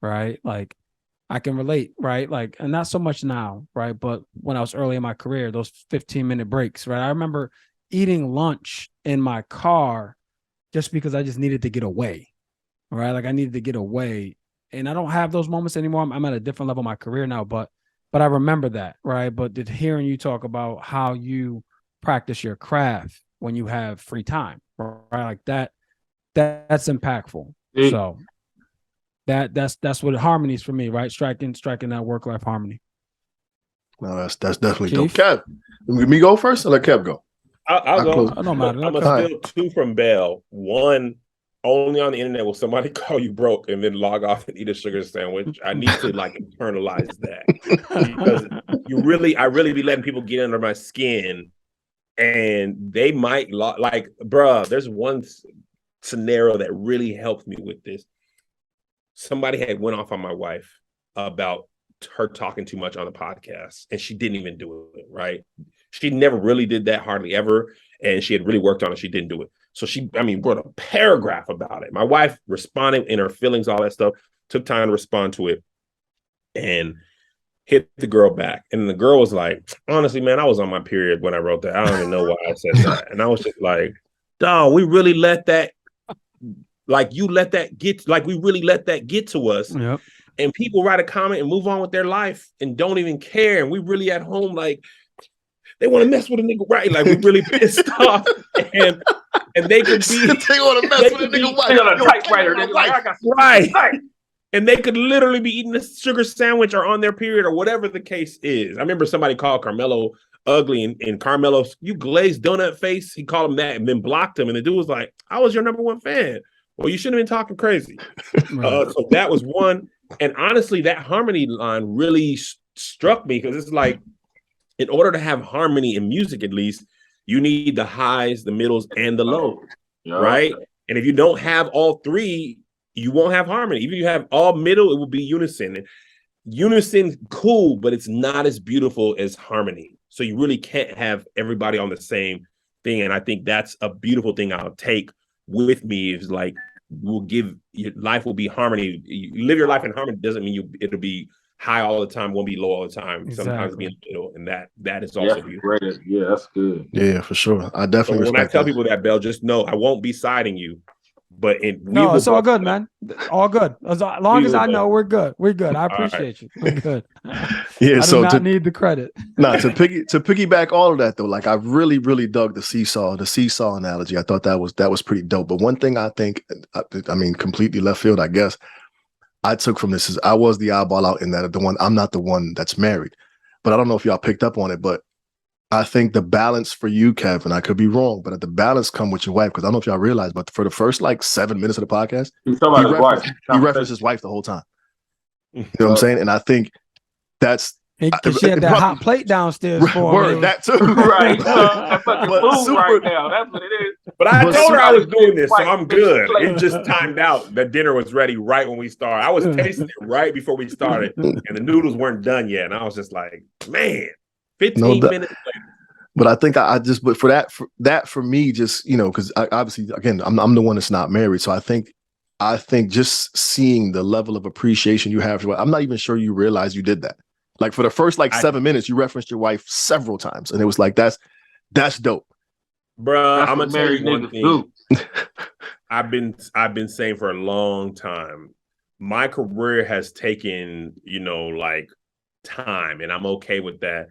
right? Like I can relate, right? Like, and not so much now, right? But when I was early in my career, those 15-minute breaks, right? I remember eating lunch in my car just because I just needed to get away, right? Like I needed to get away. And I don't have those moments anymore. I'm at a different level of my career now, but I remember that, right? But hearing you talk about how you practice your craft when you have free time, right? Like that's impactful. So that's what harmony is for me, right? Striking that work-life harmony. No, that's definitely dope. Kev, me go first or let Kev go? I'll go. I don't matter. I'm gonna steal two from Bell. One, only on the internet will somebody call you broke and then log off and eat a sugar sandwich. I need to like internalize that, because I really be letting people get under my skin, and they might like, bruh. There's one scenario that really helped me with this. Somebody had went off on my wife about her talking too much on the podcast, and she didn't even do it. Right? She never really did that, hardly ever, and she had really worked on it. She didn't do it. So she wrote a paragraph about it. My wife responded in her feelings, all that stuff, took time to respond to it, and hit the girl back. And the girl was like, honestly, man, I was on my period when I wrote that. I don't even know why I said that. And I was just like, dog, we really let that, like you let that get, like we really let that get to us. Yep. And people write a comment and move on with their life and don't even care. And we really at home, like, they want to mess with a nigga, right? Like we really pissed off. And they could be, they want to mess with a nigga, on a typewriter, like, I got right. And they could literally be eating a sugar sandwich or on their period or whatever the case is. I remember somebody called Carmelo ugly, and Carmelo, you glazed donut face. He called him that and then blocked him. And the dude was like, I was your number one fan. Well, you shouldn't have been talking crazy. Right. So that was one. And honestly, that harmony line really struck me because it's like, in order to have harmony in music, at least, you need the highs, the middles, and the lows, right? And if you don't have all three, you won't have harmony. Even if you have all middle, it will be unison. Unison, cool, but it's not as beautiful as harmony. So you really can't have everybody on the same thing. And I think that's a beautiful thing I'll take with me, is like, will give your life will be harmony. You live your life in harmony doesn't mean it'll be high all the time, won't be low all the time. Exactly. Sometimes be in the middle, and that is also beautiful. Great. Yeah, that's good. Yeah, for sure. I definitely when I tell people that, Bell, just know I won't be siding you. But it's all good, man. All good. As long as I know we're good. We're good. I appreciate you. We're good. Yeah, I do not need the credit. To piggyback all of that though, like I really, really dug the seesaw analogy. I thought that was pretty dope. But one thing I think, I mean, completely left field, I guess, I took from this is I was the eyeball out in that I'm not the one that's married. But I don't know if y'all picked up on it, but I think the balance for you, Kevin, I could be wrong, but the balance come with your wife, because I don't know if y'all realize, but for the first like 7 minutes of the podcast, he referenced his wife the whole time. You know what I'm saying? And I think that's because she had that hot plate downstairs for him. That too. Right. That's like food right now. That's what it is. But I told her I was doing this, so I'm good. It just timed out. The dinner was ready right when we started. I was tasting it right before we started, and the noodles weren't done yet. And I was just like, man. 15 minutes later. But I think but for me, just, you know, because obviously, again, I'm the one that's not married. So I think just seeing the level of appreciation you have, I'm not even sure you realize you did that. Like for the first 7 minutes, you referenced your wife several times. And it was like, that's dope. Bruh, I'm gonna tell you one thing. I've been saying for a long time, my career has taken, you know, like time, and I'm okay with that.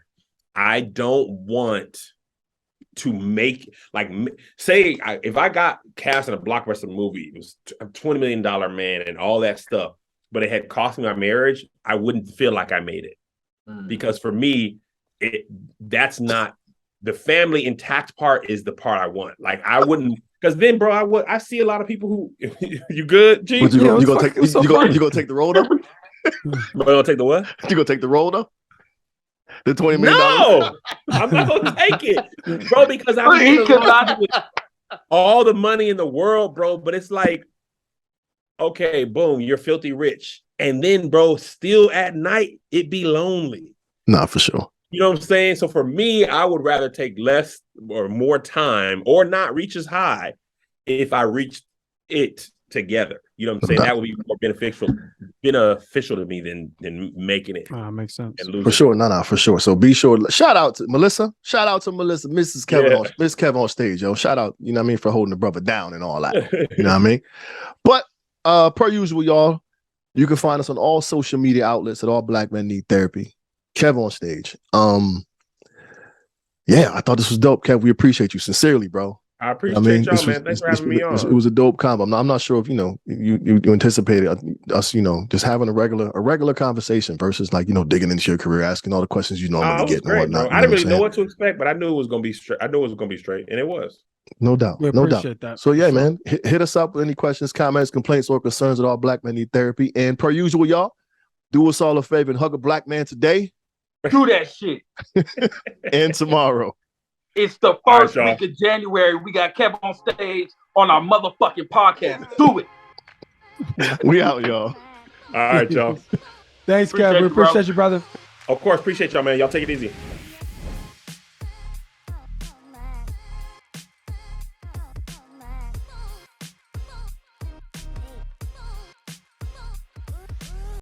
I don't want to make, like, say if I got cast in a blockbuster movie, it was a $20 million man and all that stuff, but it had cost me my marriage, I wouldn't feel like I made it. Because for me, that's not the family intact part is the part I want. Like I wouldn't, because then, bro, I see a lot of people who you good, G? You gonna take the role though? You gonna take the what? You gonna take the role though? The $20 million? No, I'm not gonna take it, bro, because I'm all the money in the world, bro. But it's like, okay, boom, you're filthy rich. And then, bro, still at night, it be lonely. Nah, for sure. You know what I'm saying? So for me, I would rather take less or more time or not reach as high if I reached it together. You know what I'm saying? That would be more beneficial to me than making it. Makes sense. For sure. No, for sure. So be sure. Shout out to Melissa. Mrs. Kevin, Miss Kevin on stage, yo. Shout out, you know what I mean, for holding the brother down and all that. You know what I mean? But per usual, y'all, you can find us on all social media outlets at All Black Men Need Therapy. Kev on stage. Yeah, I thought this was dope, Kev. We appreciate you sincerely, bro. I appreciate y'all, man. Thanks for having me on. It was a dope combo. I'm not sure if you anticipated us, just having a regular conversation versus like, digging into your career, asking all the questions you normally get and whatnot. I didn't really know what to expect, but I knew it was gonna be straight. I knew it was gonna be straight, and it was. No doubt. We appreciate that. So yeah, man, hit us up with any questions, comments, complaints, or concerns at All Black Men Need Therapy. And per usual, y'all, do us all a favor and hug a black man today. Do that shit. And tomorrow. It's the first week of January. We got Kev on stage on our motherfucking podcast. Do it. We out, y'all. All right, y'all. Thanks, Kev. We appreciate you, brother. Of course, appreciate y'all, man. Y'all take it easy.